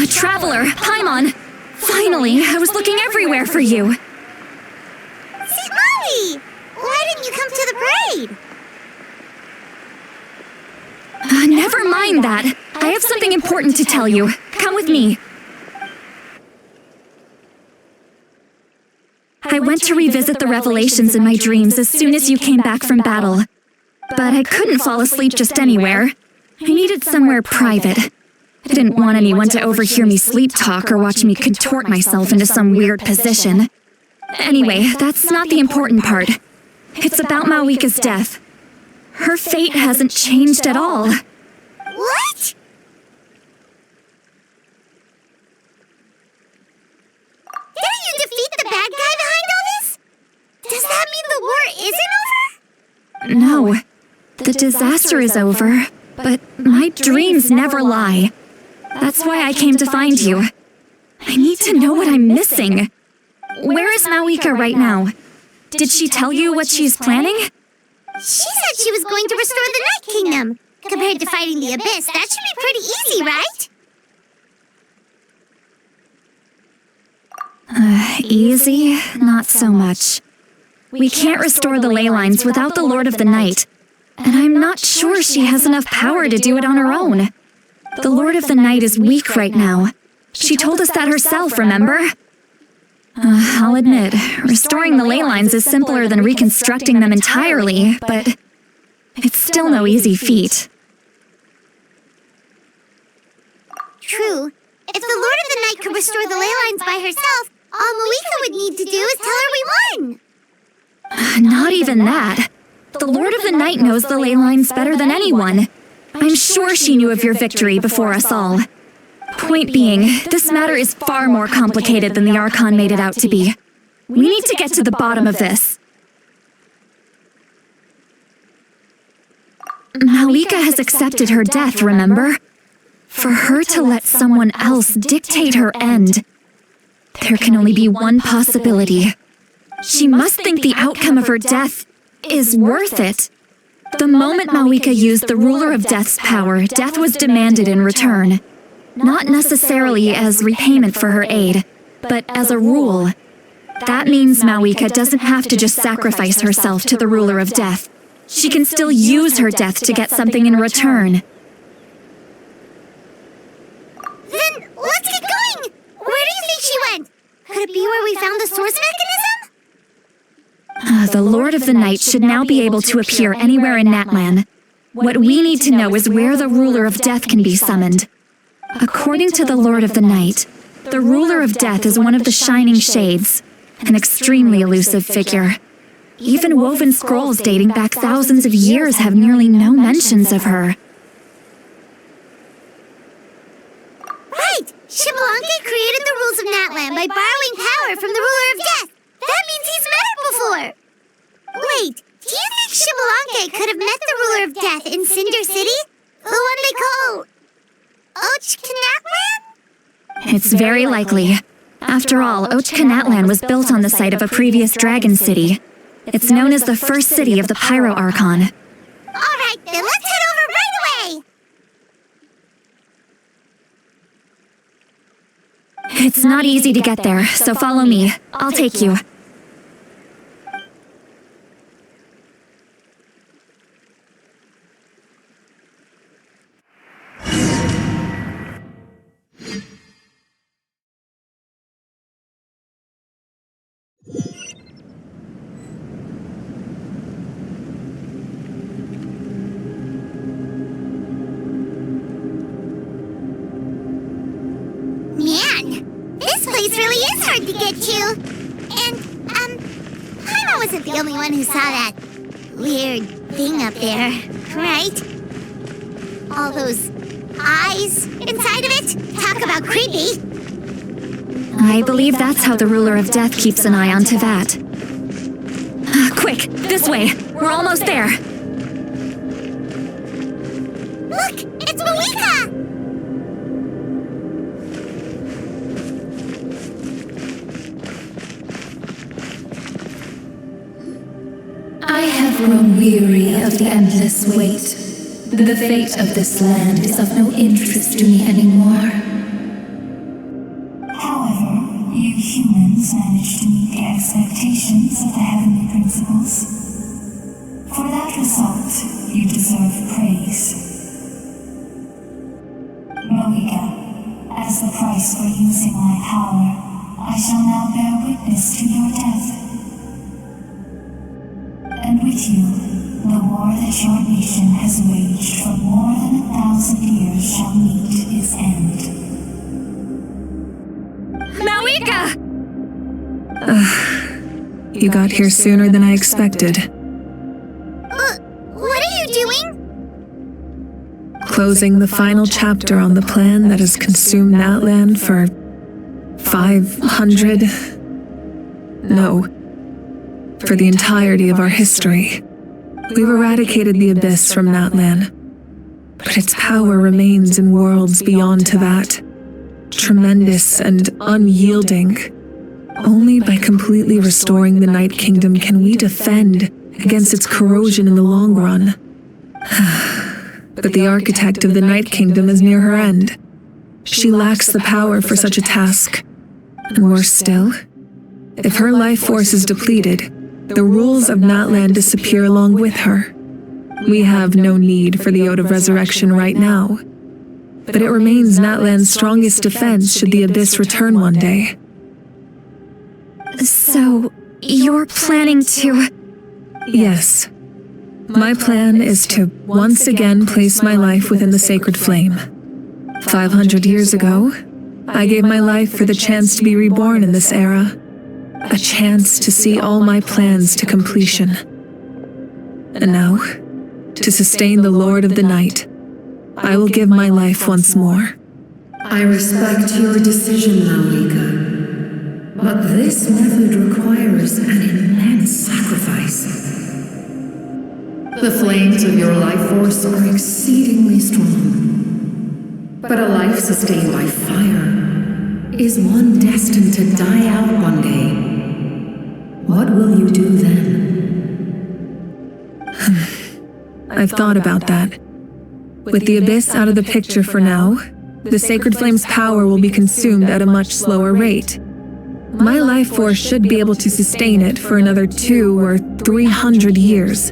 Traveler, Paimon! Finally, I was looking everywhere for you. St. Molly! Why didn't you come to the parade? Never mind that. I have something important to tell you. Come with me. I went to revisit the revelations in my dreams as soon as you came back from battle. But I couldn't fall asleep just anywhere. I needed somewhere private. I didn't want anyone to overhear me sleep talk or watch me contort myself into some weird position. Anyway, that's not the important part. It's about Malika's death. Her fate hasn't changed at all. What? Didn't you defeat the bad guy behind all this? Does that mean the war isn't over? No, the disaster is over, but my dreams never lie. That's why I came to find you. I need to know what I'm missing. Where is Malika right now? Did she tell you what she's planning? She said she was going to restore the Night Kingdom. Compared to fighting the Abyss, that should be pretty easy, right? Easy? Not so much. We can't restore the ley lines without the Lord of the Night. And I'm not sure she has enough power to do it on her own. The Lord of the Night is weak right now. She told us that herself, remember? I'll admit, restoring the ley lines is simpler than reconstructing them entirely, but it's still no easy feat. True. If the Lord of the Night could restore the ley lines by herself, all Malika would need to do is tell her we won. Not even that. The Lord of the Night knows the ley lines better than anyone. I'm sure she knew of your victory before us all. Point being, this matter is far more complicated than the Archon made it out to be. We need to get to the bottom of this. Malika has accepted her death, remember? For her to let someone else dictate her end, there can only be one possibility. She must think the outcome of her death is worth it. The moment Malika used the Ruler of Death's power, death was demanded in return. Not necessarily as repayment for her aid, but as a rule. That means Malika doesn't have to just sacrifice herself to the Ruler of Death. She can still use her death to get something in return. Then let's get going! Where do you think she went? Could it be where we found the source mechanism? The Lord of the Night should now be able to appear anywhere in Natlan. What we need to know is where the Ruler of Death can be summoned. According to the Lord of the Night, the Ruler of Death is one of the Shining Shades, an extremely elusive figure. Even woven scrolls dating back thousands of years have nearly no mentions of her. Right! Xbalanque created the rules of Natlan by borrowing power from the Ruler of Death. That means he's met her before! Wait, do you think Xbalanque could have met the Ruler of Death in Cinder City? The one they call... Natlan? It's very likely. After all, Natlan was built on the site of a previous dragon city. It's known as the first city of the Pyro Archon. Alright, then let's head over right away! It's not easy to get there, so follow me. I'll take you. This really is hard to get to. And, Paimon wasn't the only one who saw that weird thing up there, right? All those eyes inside of it? Talk about creepy. I believe that's how the Ruler of Death keeps an eye on Tevat. Quick, this way. We're almost there. Look, it's Mawika! I have grown weary of the endless wait. The fate of this land is of no interest to me anymore. However, you humans managed to meet the expectations of the heavenly principles. For that result, you deserve praise. Mawika, as the price for using my power, I shall now bear witness to your death. And with you, the war that your nation has waged for more than 1,000 years shall meet its end. Mawika! You got here sooner than I expected. What are you doing? Closing the final chapter on the plan that has consumed Natlan for 500... No. For the entirety of our history. We've eradicated the Abyss from Natlan, but its power remains in worlds beyond Tevat, tremendous and unyielding. Only by completely restoring the Night Kingdom can we defend against its corrosion in the long run. But the architect of the Night Kingdom is near her end. She lacks the power for such a task. And worse still, if her life force is depleted, the rules of Natlan disappear along with her. We have no need for the Ode of Resurrection right now, but it remains Natlan's strongest defense should the Abyss return one day. So, you're planning to... Yes. My plan is to once again place my life within the sacred flame. 500 years ago, I gave my life for the chance to be reborn in this era. A chance to see all my plans to completion. And now, to sustain the Lord of the Night, I will give my life once more. I respect your decision, Mawika. But this method requires an immense sacrifice. The flames of your life force are exceedingly strong. But a life sustained by fire is one destined to die out one day. What will you do then? I've thought about that. With the Abyss out of the picture for now, the Sacred Flame's power will be consumed at a much slower rate. My life force should be able to sustain it for another 200 or 300 years.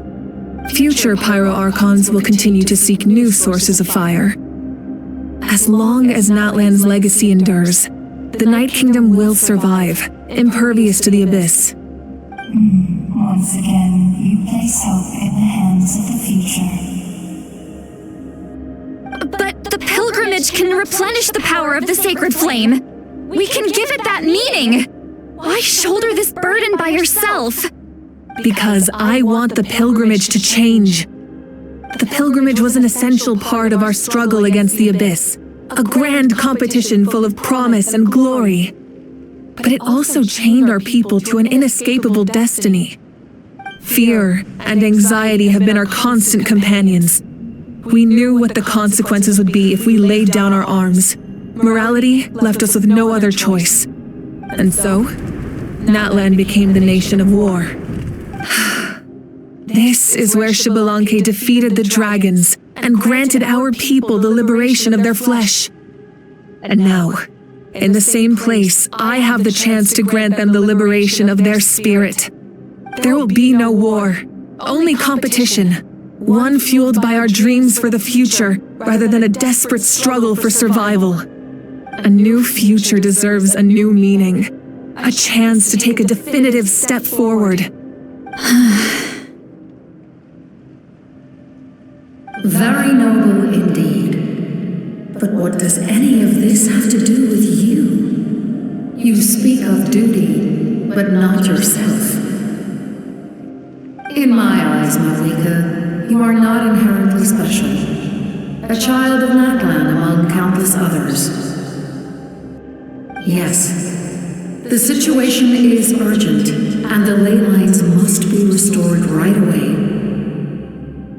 Future Pyro Archons will continue to seek new sources of fire. As long as Natlan's legacy endures, the Night Kingdom will survive, impervious to the abyss. Once again, you place hope in the hands of the future. But the pilgrimage can replenish the power of the sacred flame. We can give it that meaning. Why shoulder this burden by yourself? Because I want the pilgrimage to change. The pilgrimage was an essential part of our struggle against the abyss, a grand competition full of promise and glory. But it also chained our people to an inescapable destiny. Fear and anxiety have been our constant companions. We knew what the consequences would be if we laid down our arms. Morality left us with no other choice. And so, Natlan became the nation of war. This is where Xbalanque defeated the dragons and granted our people the liberation of their flesh. And now, in the same place, I have the chance to grant them the liberation of their spirit. There will be no war, only competition, one fueled by our dreams for the future rather than a desperate struggle for survival. A new future deserves a new meaning, a chance to take a definitive step forward. Very noble indeed. But what does any of this have to do with you? You speak of duty, but not yourself. In my eyes, Malika, you are not inherently special. A child of Natlan among countless others. Yes, the situation is urgent, and the ley lines must be restored right away.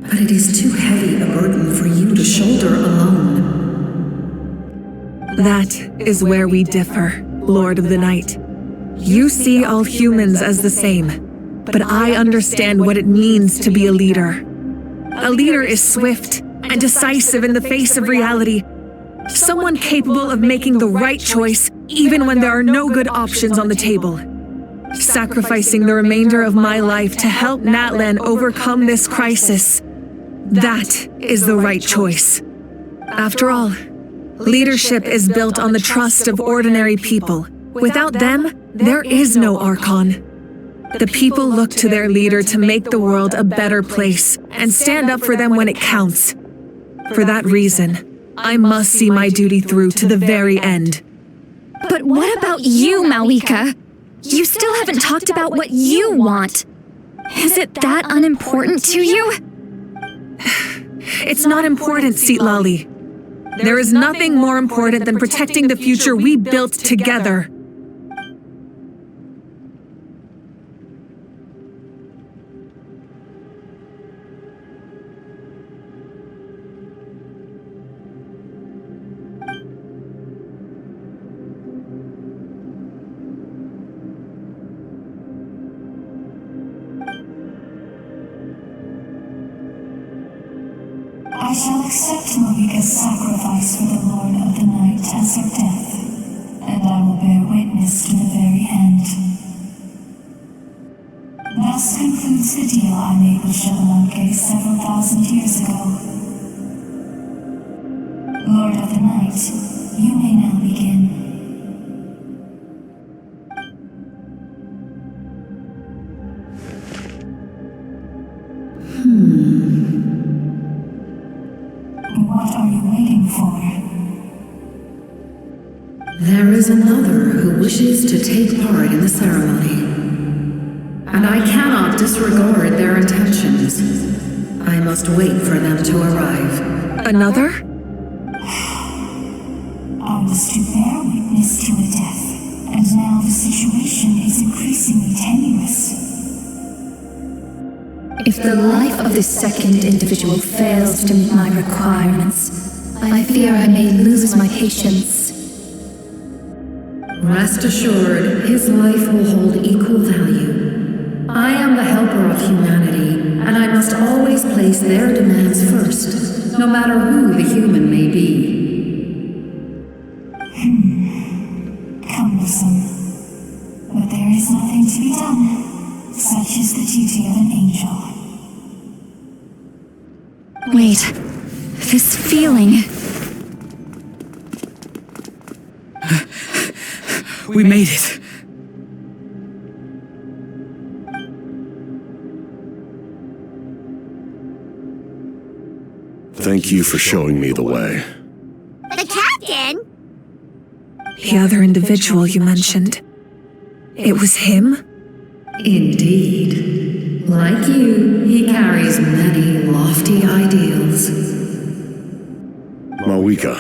But it is too heavy a burden for you to shoulder alone. That is where we differ, Lord of the Night. You see all humans as the same, but I understand what it means to be a leader. A leader is swift and decisive in the face of reality. Someone capable of making the right choice even when there are no good options on the table. Sacrificing the remainder of my life to help Natlan overcome this crisis. That is the right choice. After all, leadership is built on the trust of ordinary people. Without them, there is no Archon. The people look to their leader to make the world a better place and stand up for them when it counts. For that reason, I must see my duty through to the very end. But what about you, Malika? You still haven't talked about what you want. Is it that unimportant to you? It's not important, Citlali. There is nothing more important than protecting the future we built together. I shall accept Malika's sacrifice for the Lord of the Night as her death, and I will bear witness to the very end. Thus concludes the deal I made with Xbalanque several thousand years ago. Lord of the Night, you may now begin. What are you waiting for? There is another who wishes to take part in the ceremony. And I cannot disregard their intentions. I must wait for them to arrive. Another? I was to bear witness to a death, and now the situation is increasingly tenuous. If the life of this second individual fails to meet my requirements, I fear I may lose my patience. Rest assured, his life will hold equal value. I am the helper of humanity, and I must always place their demands first, no matter who the human may be. Cumbersome. But there is nothing to be done. Such is the duty of an angel. Wait, this feeling. We made it. Thank you for showing me the way. The captain? The other individual you mentioned. It was him? Indeed. Like you, he carries many lofty ideals. Malwika,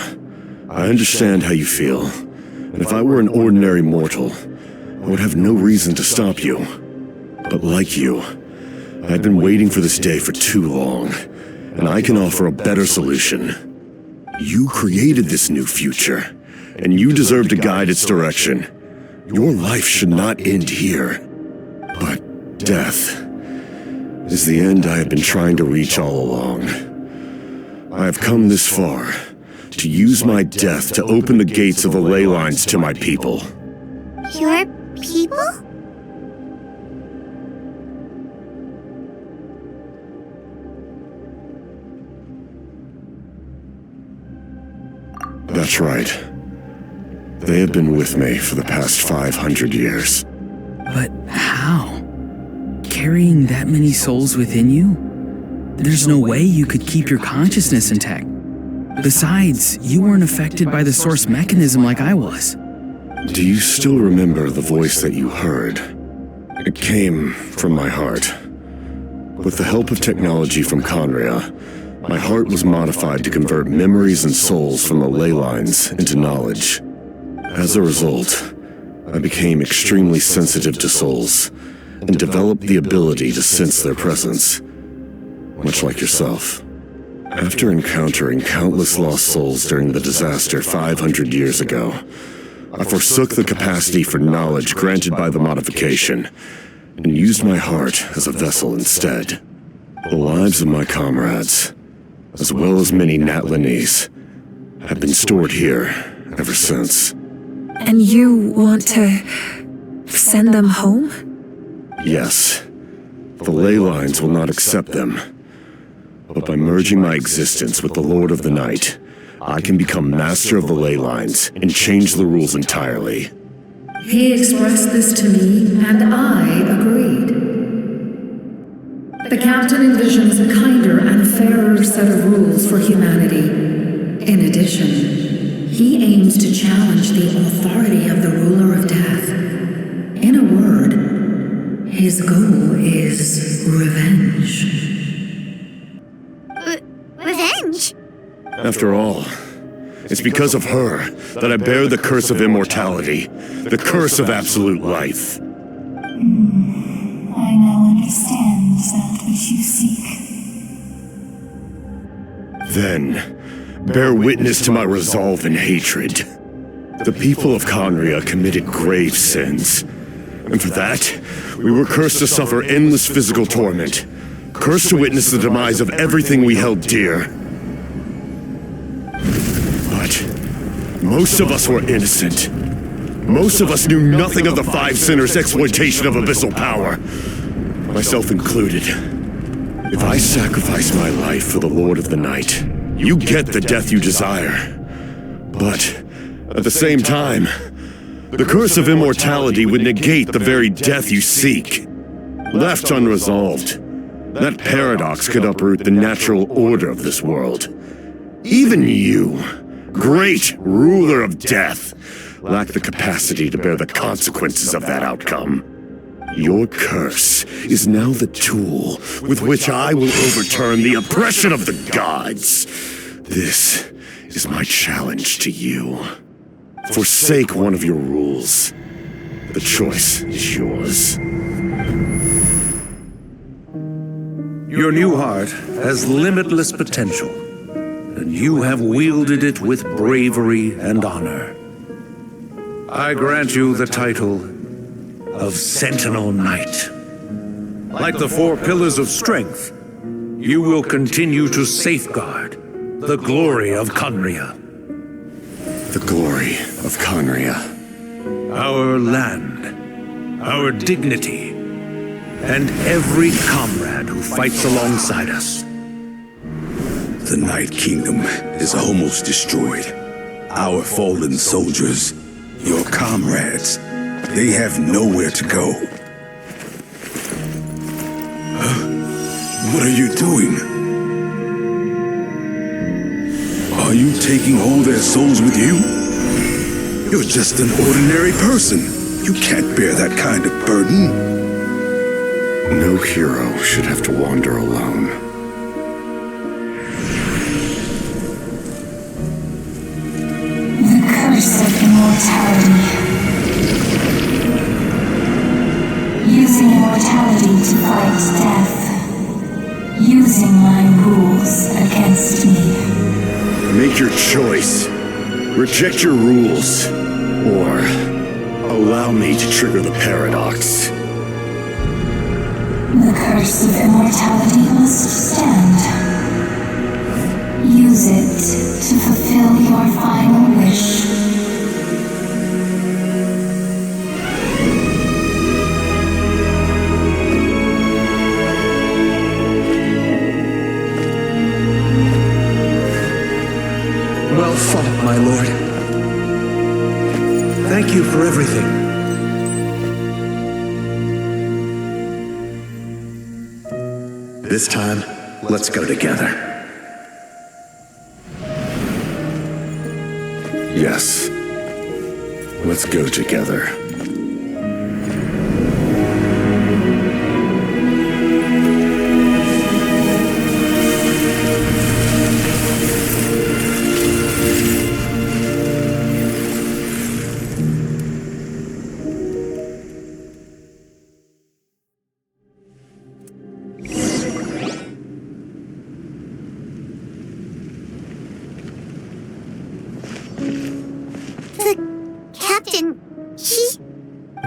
I understand how you feel. And if I were an ordinary mortal, I would have no reason to stop you. But like you, I had been waiting for this day for too long. And I can offer a better solution. You created this new future, and you deserve to guide its direction. Your life should not end here. But death is the end I have been trying to reach all along. I have come this far to use my death to open the gates of the ley lines to my people. Your people? That's right. They have been with me for the past 500 years. But how? Carrying that many souls within you? There's no way you could keep your consciousness intact. Besides, you weren't affected by the source mechanism like I was. Do you still remember the voice that you heard? It came from my heart. With the help of technology from Conria, my heart was modified to convert memories and souls from the ley lines into knowledge. As a result, I became extremely sensitive to souls and developed the ability to sense their presence, much like yourself. After encountering countless lost souls during the disaster 500 years ago, I forsook the capacity for knowledge granted by the modification and used my heart as a vessel instead. The lives of my comrades, as well as many Natlanese, have been stored here ever since. And you want to send them home? Yes. The ley lines will not accept them. But by merging my existence with the Lord of the Night, I can become master of the ley lines and change the rules entirely. He expressed this to me, and I agreed. The captain envisions a kinder and fairer set of rules for humanity. In addition, he aims to challenge the authority of the ruler of death. In a word, his goal is revenge. Revenge? After all, it's because of her that I bear the curse of immortality, the curse of absolute life. I now understand that which you seek. Then, bear witness to my resolve and hatred. The people of Conria committed grave sins. And for that, we were cursed to suffer endless physical torment. Cursed to witness the demise of everything we held dear. But most of us were innocent. Most of us knew nothing of the Five Sinners' exploitation of abyssal power. Myself included. If I sacrifice my life for the Lord of the Night, you get the death you desire. But at the same time, the curse of immortality would negate the very death you seek. Left unresolved, that paradox could uproot the natural order of this world. Even you, great ruler of death, lack the capacity to bear the consequences of that outcome. Your curse is now the tool with which I will overturn the oppression of the gods. This is my challenge to you. Forsake one of your rules. The choice is yours. Your new heart has limitless potential, and you have wielded it with bravery and honor. I grant you the title of Sentinel Knight. Like the four pillars of strength, you will continue to safeguard the glory of Conria. The glory of Conria. Our land, our dignity, and every comrade who fights alongside us. The Night Kingdom is almost destroyed. Our fallen soldiers Your comrades, they have nowhere to go. What are you doing? Are you taking all their souls with you? You're just an ordinary person. You can't bear that kind of burden. No hero should have to wander alone. The curse of immortality. Using immortality to fight death. Using my rules against me. Make your choice. Reject your rules. Or allow me to trigger the paradox. The curse of immortality must stand. Use it to fulfill your final wish. Well fought, my lord. Thank you for everything. This time, let's go together. Yes. Let's go together.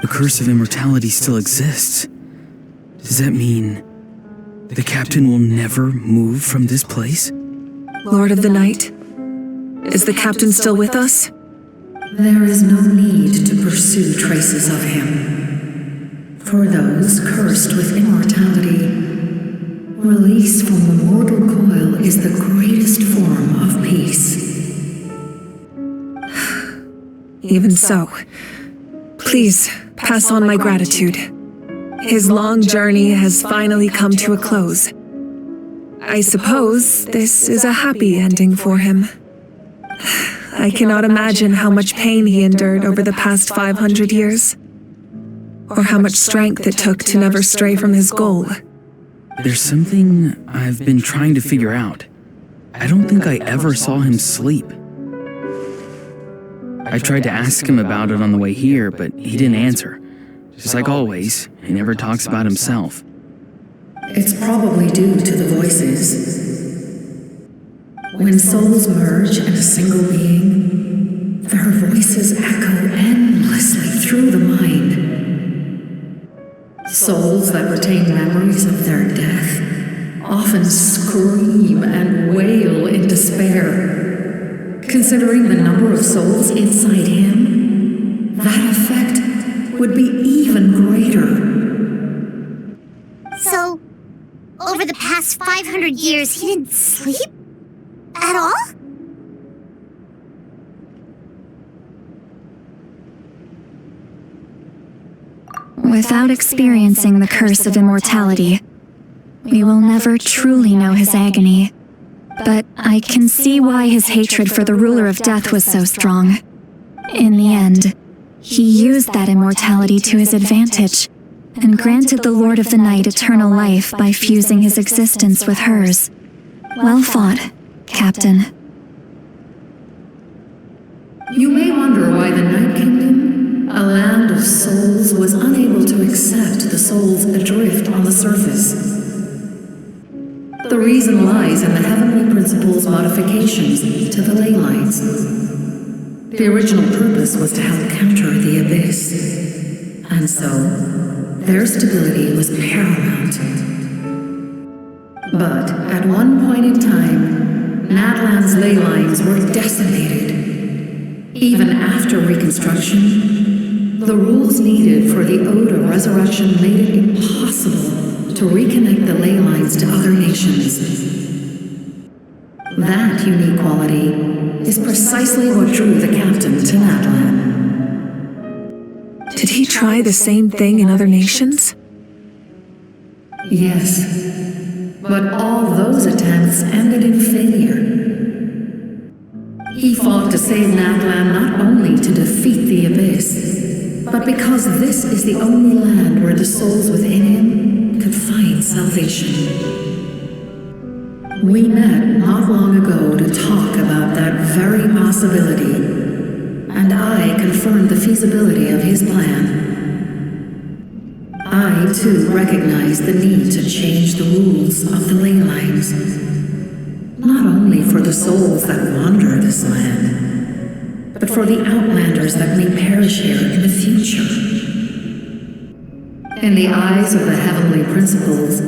The curse of immortality still exists. Does that mean the captain will never move from this place? Lord of the Night, is the captain still with us? There is no need to pursue traces of him. For those cursed with immortality, release from the mortal coil is the greatest form of peace. Even so, please pass on my gratitude. His long journey has finally come to a close. I suppose this is a happy ending for him. I cannot imagine how much pain he endured over the past 500 years, or how much strength it took to never stray from his goal. There's something I've been trying to figure out. I don't think I ever saw him sleep. I tried to ask him about it on the way here, but he didn't answer. Just like always, he never talks about himself. It's probably due to the voices. When souls merge in a single being, their voices echo endlessly through the mind. Souls that retain memories of their death often scream and wail in despair. Considering the number of souls inside him, that effect would be even greater. So, over the past 500 years, he didn't sleep? At all? Without experiencing the curse of immortality, we will never truly know his agony. But I can see why his hatred for the ruler of death was so strong. In the end, he used that immortality to his advantage, and granted the Lord of the Night eternal life by fusing his existence with hers. Well fought, Captain. You may wonder why the Night Kingdom, a land of souls, was unable to accept the souls adrift on the surface. The reason lies in the Heavenly Principle's modifications to the ley lines. The original purpose was to help counter the Abyss, and so their stability was paramount. But at one point in time, Natlan's ley lines were decimated. Even after reconstruction, the rules needed for the Ode of Resurrection made it impossible to reconnect the ley lines to other nations. That unique quality is precisely what drew the captain to Natlan. Did he try the same thing in other nations? Yes, but all those attempts ended in failure. He fought to save Natlan not only to defeat the Abyss, but because this is the only land where the souls within him could find salvation. We met not long ago to talk about that very possibility, and I confirmed the feasibility of his plan. I, too, recognize the need to change the rules of the ley lines, not only for the souls that wander this land, but for the outlanders that may perish here in the future. In the eyes of the heavenly principles,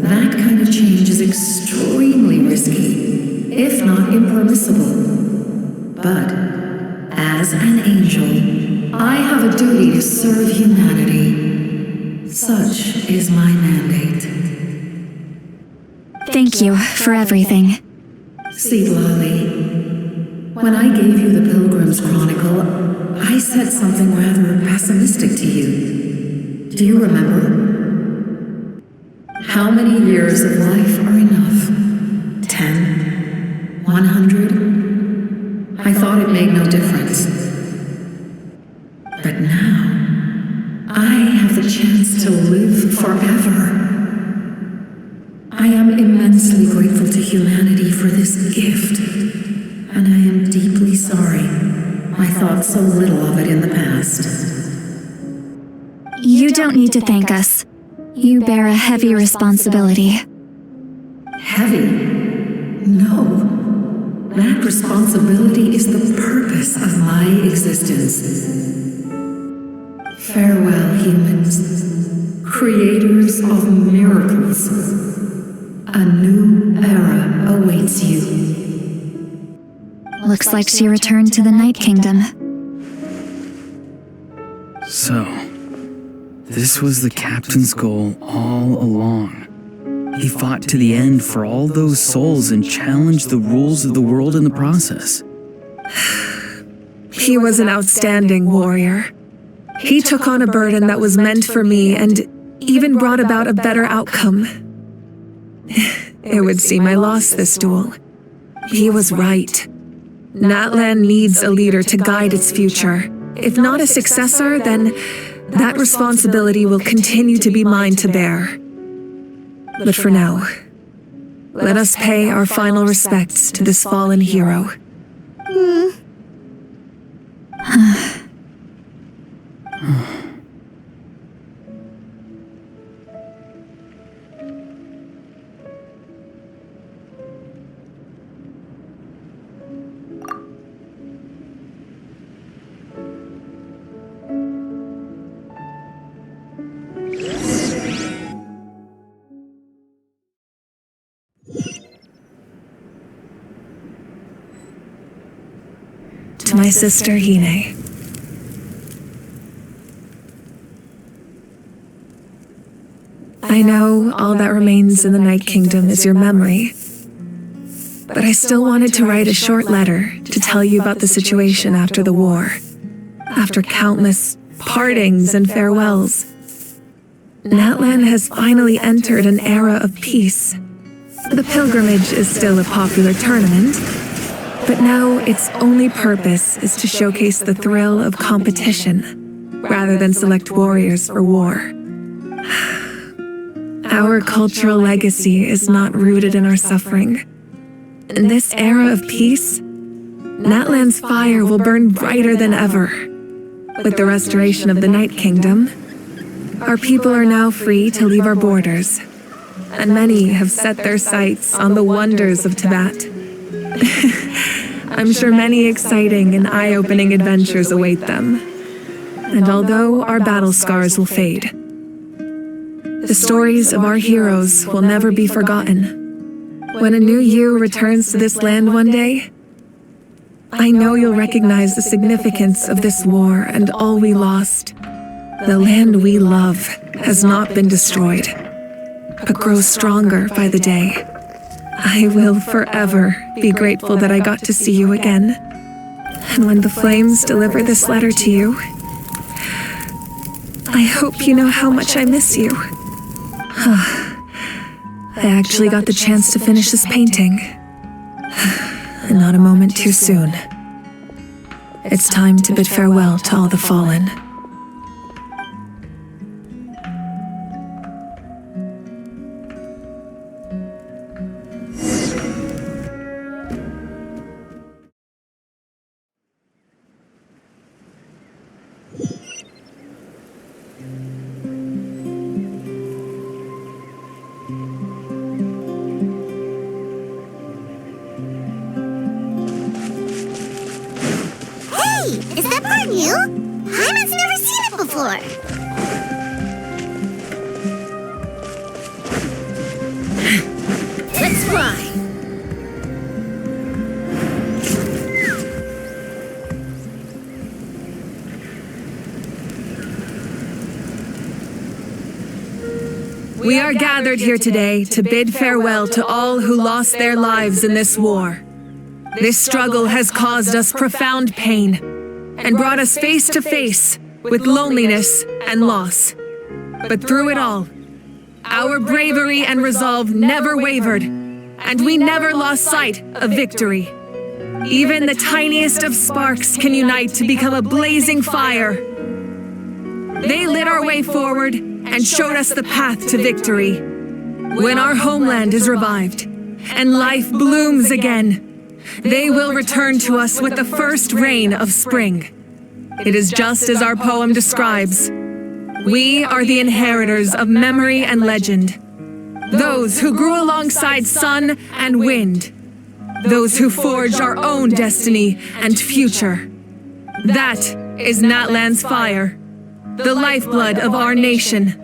that kind of change is extremely risky, if not impermissible. But, as an angel, I have a duty to serve humanity. Such is my mandate. Thank you for everything. See, Lolly, when I gave you the Pilgrim's Chronicle, I said something rather pessimistic to you. Do you remember? How many years of life are enough? 10? 100? I thought it made no difference. But now, I have the chance to live forever. I am immensely grateful to humanity for this gift, and I am deeply sorry I thought so little of it in the past. You don't need to thank us. You bear a heavy responsibility. Heavy? No. That responsibility is the purpose of my existence. Farewell, humans, creators of miracles. A new era awaits you. Looks like she returned to the Night Kingdom. So, this was the captain's goal all along. He fought to the end for all those souls and challenged the rules of the world in the process. He was an outstanding warrior. He took on a burden that was meant for me and even brought about a better outcome. It would seem I lost this duel. He was right. Natlan needs a leader to guide its future. If not a successor, then that responsibility will continue to be mine to bear. But for now, let us pay our final respects to this fallen hero. To my sister Hine. I know all that remains in the Night Kingdom is your memory, but I still wanted to write a short letter to tell you about the situation after the war, after countless partings and farewells. Natlan has finally entered an era of peace. The pilgrimage is still a popular tournament, but now its only purpose is to showcase the thrill of competition, rather than select warriors for war. Our cultural legacy is not rooted in our suffering. In this era of peace, Natlan's fire will burn brighter than ever. With the restoration of the Night Kingdom, our people are now free to leave our borders, and many have set their sights on the wonders of Tibet. I'm sure many exciting and eye-opening adventures await them. And although our battle scars will fade, the stories of our heroes will never be forgotten. When a new you returns to this land one day, I know you'll recognize the significance of this war and all we lost. The land we love has not been destroyed, but grows stronger by the day. I will forever be grateful that I got to see you again. And when the flames deliver this letter to you, I hope you know how much I miss you. I actually got the chance to finish this painting. And not a moment too soon. It's time to bid farewell to all the fallen. Is that part new? Hyman's never seen it before. Let's fly! We are gathered here today to bid farewell to all who lost their lives in this war. This struggle has caused us profound pain and brought us face to face with loneliness and loss. But through it all, our bravery and resolve never wavered, and we never lost sight of victory. Even the tiniest of sparks can unite to become a blazing fire. They lit our way forward and showed us the path to victory. When our homeland is revived and life blooms again, they will return to us with the first rain of spring. It is just as our poem describes. We are the inheritors of memory and legend. Those who grew alongside sun and wind. Those who forged our own destiny and future. That is Natlan's fire, the lifeblood of our nation.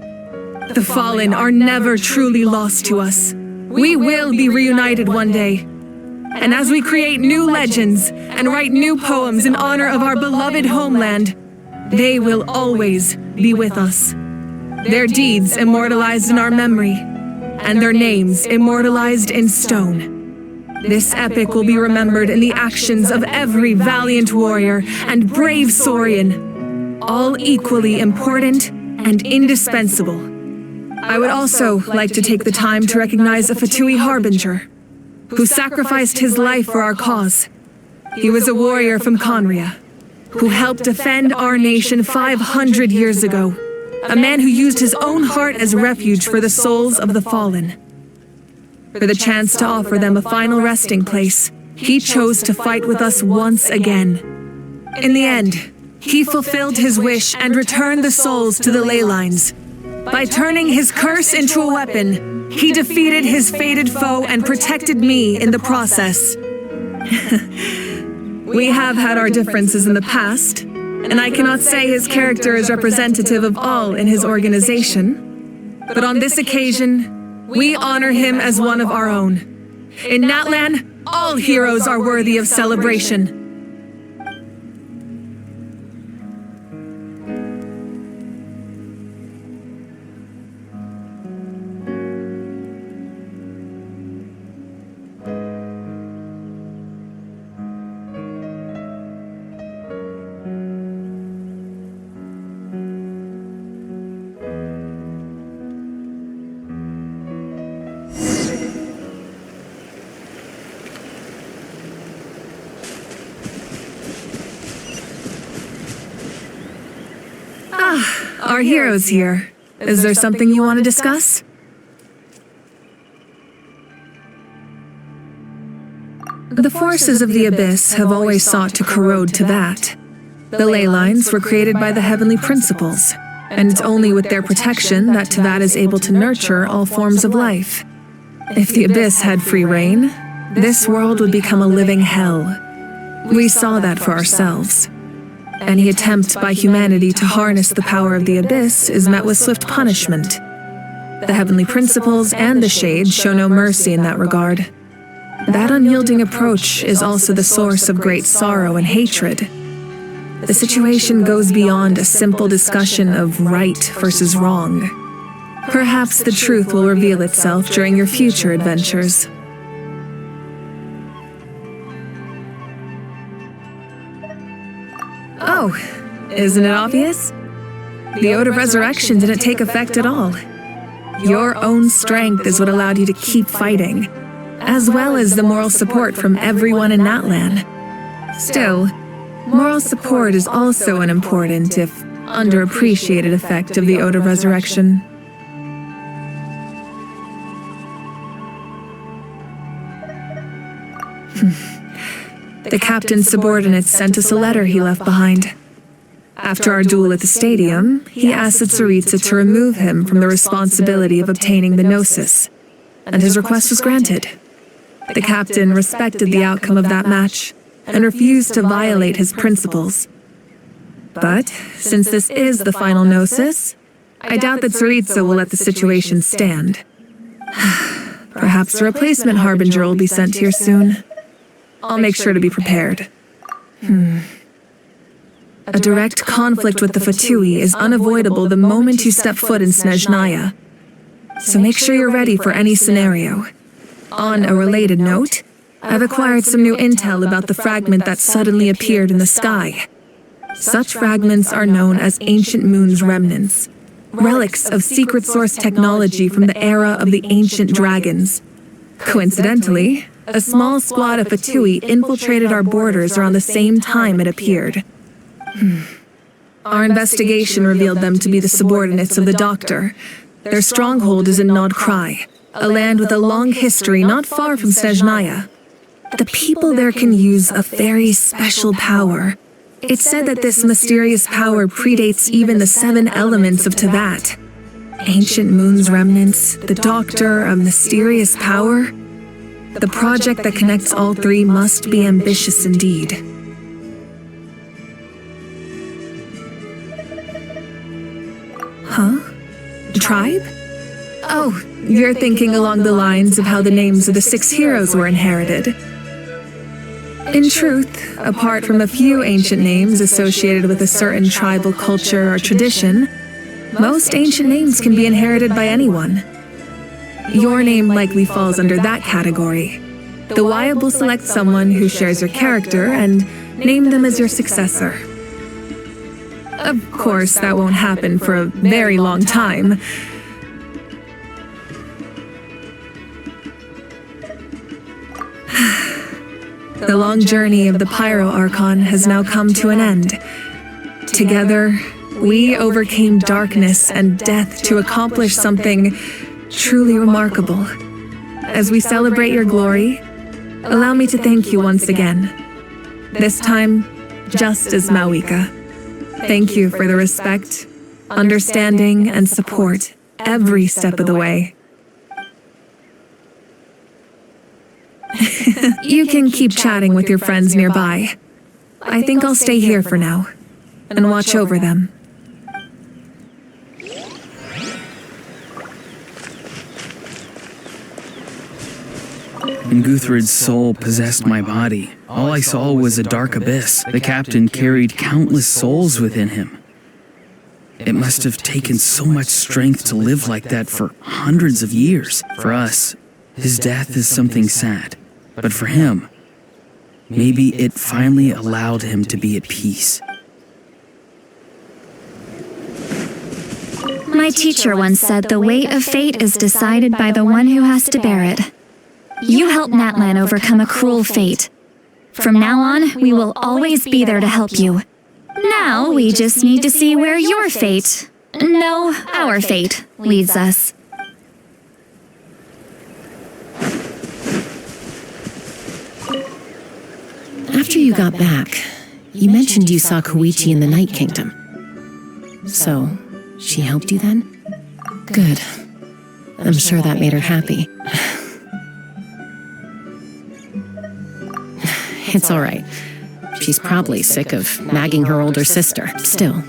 The fallen are never truly lost to us. We will be reunited one day. And as we create new legends and write new poems in honor of our beloved homeland, they will always be with us. Their deeds immortalized in our memory, and their names immortalized in stone. This epic will be remembered in the actions of every valiant warrior and brave Saurian, all equally important and indispensable. I would also like to take the time to recognize a Fatui Harbinger, who sacrificed his life for our cause. He was a warrior from Conria, who helped defend our nation 500 years ago, a man who used his own heart as refuge for the souls of the fallen. For the chance to offer them a final resting place, he chose to fight with us once again. In the end, he fulfilled his wish and returned the souls to the ley lines. By turning his curse into a weapon, he defeated his fated foe and protected me in the process. We have had our differences in the past, and I cannot say his character is representative of all in his organization. But on this occasion, we honor him as one of our own. In Natlan, all heroes are worthy of celebration. Our hero's here. Is there something you want to discuss? The forces of the Abyss have always sought to corrode Tevat. The ley lines were created by the heavenly principles, and it's only with their protection that Tevat is able to nurture all forms of life. If the Abyss had free reign, this world would become a living hell. We saw that for ourselves. Any attempt by humanity to harness the power of the Abyss is met with swift punishment. The heavenly principles and the Shades show no mercy in that regard. That unyielding approach is also the source of great sorrow and hatred. The situation goes beyond a simple discussion of right versus wrong. Perhaps the truth will reveal itself during your future adventures. Oh, isn't it obvious? The Ode of Resurrection didn't take effect at all. Your own strength is what allowed you to keep fighting, as well as the moral support from everyone in Natlan. Still, moral support is also an important, if underappreciated, effect of the Ode of Resurrection. The captain's subordinates sent us a letter he left behind. After our duel at the stadium, he asked the Tsaritsa to remove him from the responsibility of obtaining the Gnosis, and his request was granted. The captain respected the outcome of that match and refused to violate his principles. But, since this is the final Gnosis, I doubt that Tsaritsa will let the situation stand. Perhaps a replacement Harbinger will be sent here soon. I'll make sure to be prepared. A direct conflict with the Fatui is unavoidable the moment you step foot in Snezhnaya. So make sure you're ready for any scenario. On a related note, I've acquired some new intel about the fragment that suddenly appeared in the sky. Such fragments are known as Ancient Moon's remnants, relics of secret source technology from the era of the ancient dragons. Coincidentally, a small squad of Fatui infiltrated our borders around the same time it appeared. Our investigation revealed them to be the subordinates of the Doctor. Their stronghold is in Nod Krai, a land with a long history not far from Snezhnaya. The people there can use a very special power. It's said that this mysterious power predates even the 7 elements of Tevat. Ancient Moon's remnants, the Doctor, a mysterious power. The project that connects all three must be ambitious indeed. Huh? Tribe? Oh, you're thinking along the lines of how the names of the 6 heroes were inherited. In truth, apart from a few ancient names associated with a certain tribal culture or tradition, most ancient names can be inherited by anyone. Your name likely falls under that category. The Wyab will select someone who shares your character and name them as your successor. Of course, that won't happen for a very long time. The long journey of the Pyro Archon has now come to an end. Together, we overcame darkness and death to accomplish something truly remarkable. As we celebrate your glory, allow me to thank you once again. This time, just as Mawika. Thank you for the respect, understanding, and support every step of the way. You can keep chatting with your friends nearby. I think I'll stay here for now and watch over them. When Guthred's soul possessed my body, all I saw was a dark abyss. The captain carried countless souls within him. It must have taken so much strength to live like that for hundreds of years. For us, his death is something sad. But for him, maybe it finally allowed him to be at peace. My teacher once said the weight of fate is decided by the one who has to bear it. You helped Natlan overcome a cruel fate. From now on, we will always be there to help you. Now, we just need to see where your fate, no, our fate, leads us. After you got back, you mentioned you saw Koichi in the Night Kingdom. So, she helped you then? Good. I'm sure that made her happy. It's all right. She's probably sick of nagging her older sister. Still,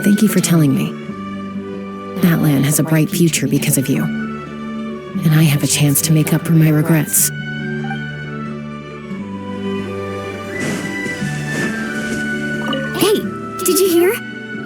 thank you for telling me. Natlan has a bright future because of you. And I have a chance to make up for my regrets. Hey, did you hear?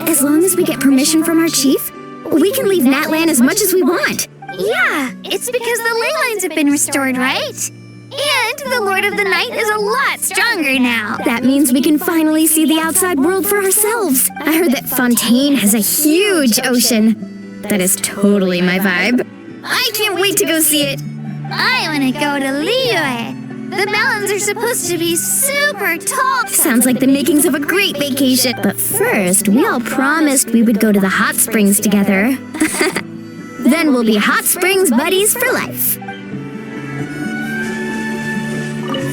As long as we get permission from our chief, we can leave Natlan as much as we want. Yeah, it's because the ley lines have been restored, right? And the Lord of the Night is a lot stronger now. That means we can finally see the outside world for ourselves. I heard that Fontaine has a huge ocean. That is totally my vibe. I can't wait to go see it. I want to go to Liyue. The mountains are supposed to be super tall. Sounds like the makings of a great vacation. But first, we all promised we would go to the hot springs together. Then we'll be hot springs buddies for life.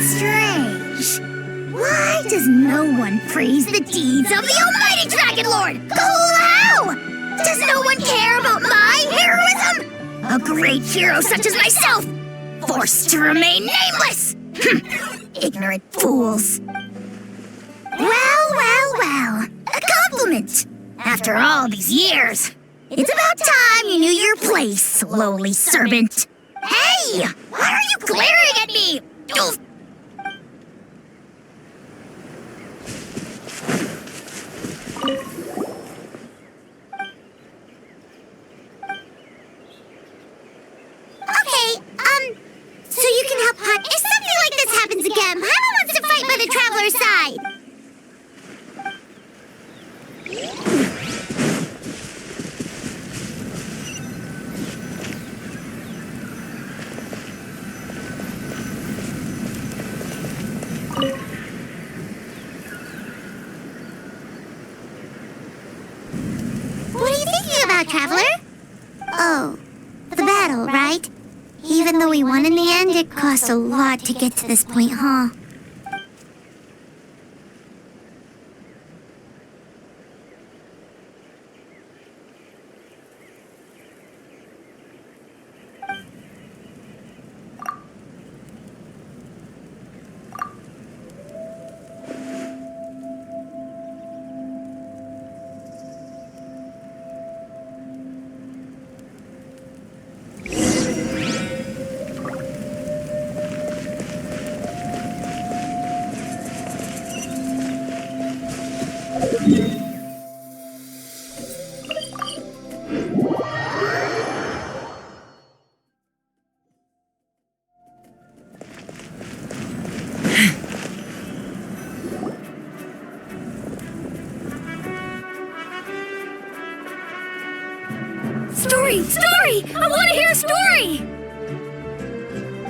Strange. Why does no one praise the deeds of the Almighty Dragon Lord? How? Does no one care about my heroism? A great hero such as myself, forced to remain nameless. Ignorant fools. Well. A compliment. After all these years, it's about time you knew your place, lowly servant. Hey! Why are you glaring at me? Okay, so you can help Hunt. If something like this happens again, Paimon wants to fight by the Traveler's side. What are you thinking about, Traveler? Oh, the battle, right? Even though we won in the end, it cost a lot to get to this point, huh? Story! I want to hear a story!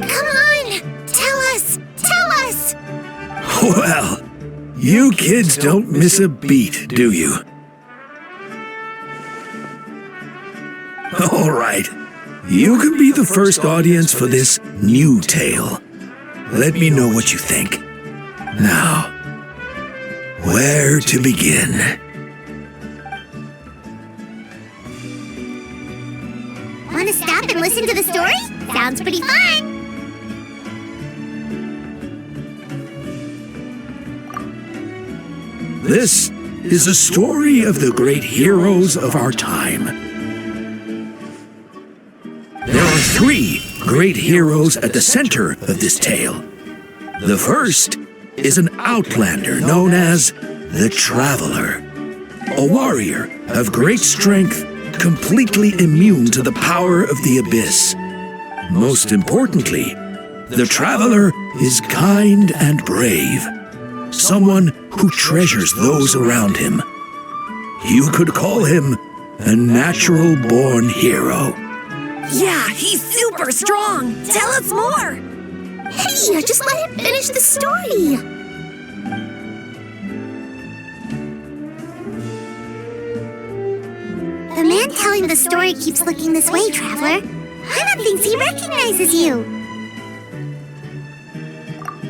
Come on! Tell us! Well, you kids don't miss a beat, do you? All right. You can be the first audience for this new tale. Let me know what you think. Now, where to begin? Want to stop and listen to the story? Sounds pretty fun! This is a story of the great heroes of our time. There are 3 great heroes at the center of this tale. The first is an outlander known as the Traveler, a warrior of great strength, completely immune to the power of the abyss. Most importantly, the Traveler is kind and brave, someone who treasures those around him. You could call him a natural-born hero. Yeah, he's super strong! Tell us more! Hey, just let him finish the story! The man telling the story keeps looking this way, Traveler. Paimon thinks he recognizes you.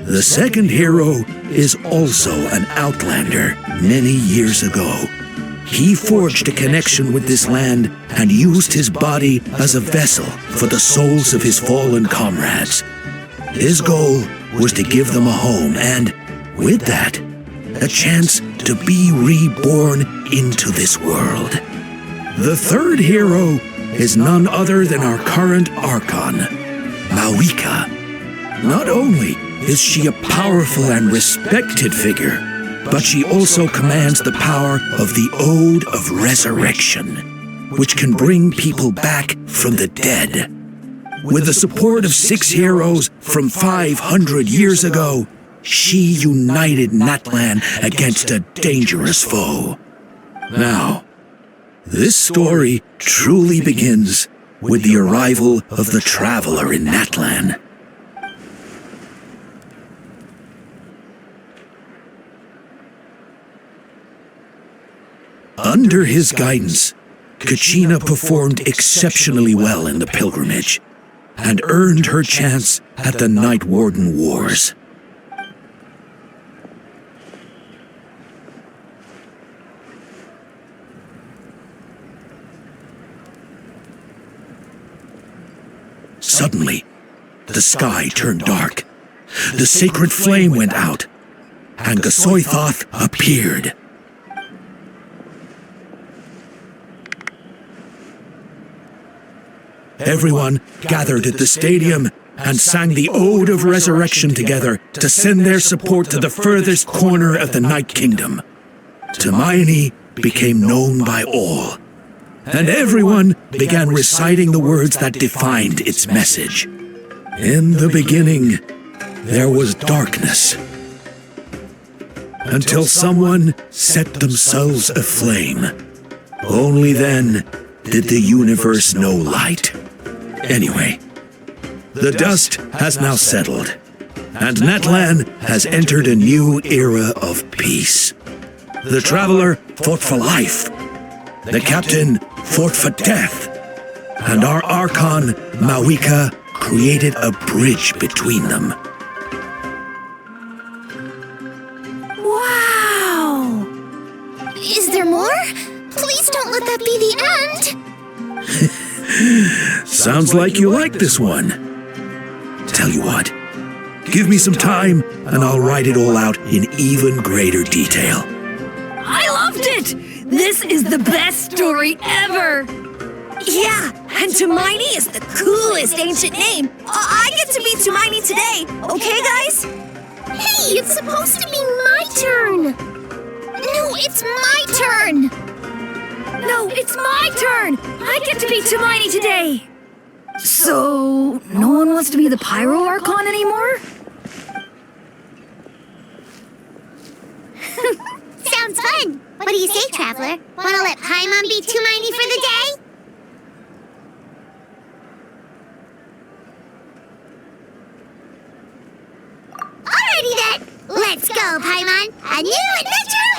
The second hero is also an outlander many years ago. He forged a connection with this land and used his body as a vessel for the souls of his fallen comrades. His goal was to give them a home and, with that, a chance to be reborn into this world. The third hero is none other than our current Archon, Mawika. Not only is she a powerful and respected figure, but she also commands the power of the Ode of Resurrection, which can bring people back from the dead. with the support of 6 heroes from 500 years ago, she united Natlan against a dangerous foe. Now, this story truly begins with the arrival of the Traveler in Natlan. Under his guidance, Kachina performed exceptionally well in the pilgrimage and earned her chance at the Night Warden Wars. Suddenly, the sky turned dark, the sacred flame went out, and Gasoithoth appeared. Everyone gathered at the stadium and sang the Ode of Resurrection together to send their support to the furthest corner of the Night Kingdom. Hermione became known by all, and everyone began reciting the words that defined its message. In the beginning, there was darkness, until someone set themselves aflame. Only then did the universe know light. Anyway, the dust has now settled, and Natlan has entered a new era of peace. The Traveler fought for life, the Captain fought for death, and our Archon, Mawika, created a bridge between them. Wow! Is there more? Please don't let that be the end! Sounds like you like this one. Tell you what, give me some time and I'll write it all out in even greater detail. I loved it! This is the best story ever! Yeah, and Hermione is the coolest ancient name. I get to be Hermione today, okay, guys? Hey, it's supposed to be my turn! No, it's my turn! No, it's my turn! I get to be Hermione today! So, no one wants to be the Pyro Archon anymore? Sounds fun! What do you say, Traveler? Wanna let Paimon be Hermione for the day? Alrighty then! Let's go, Paimon! A new adventure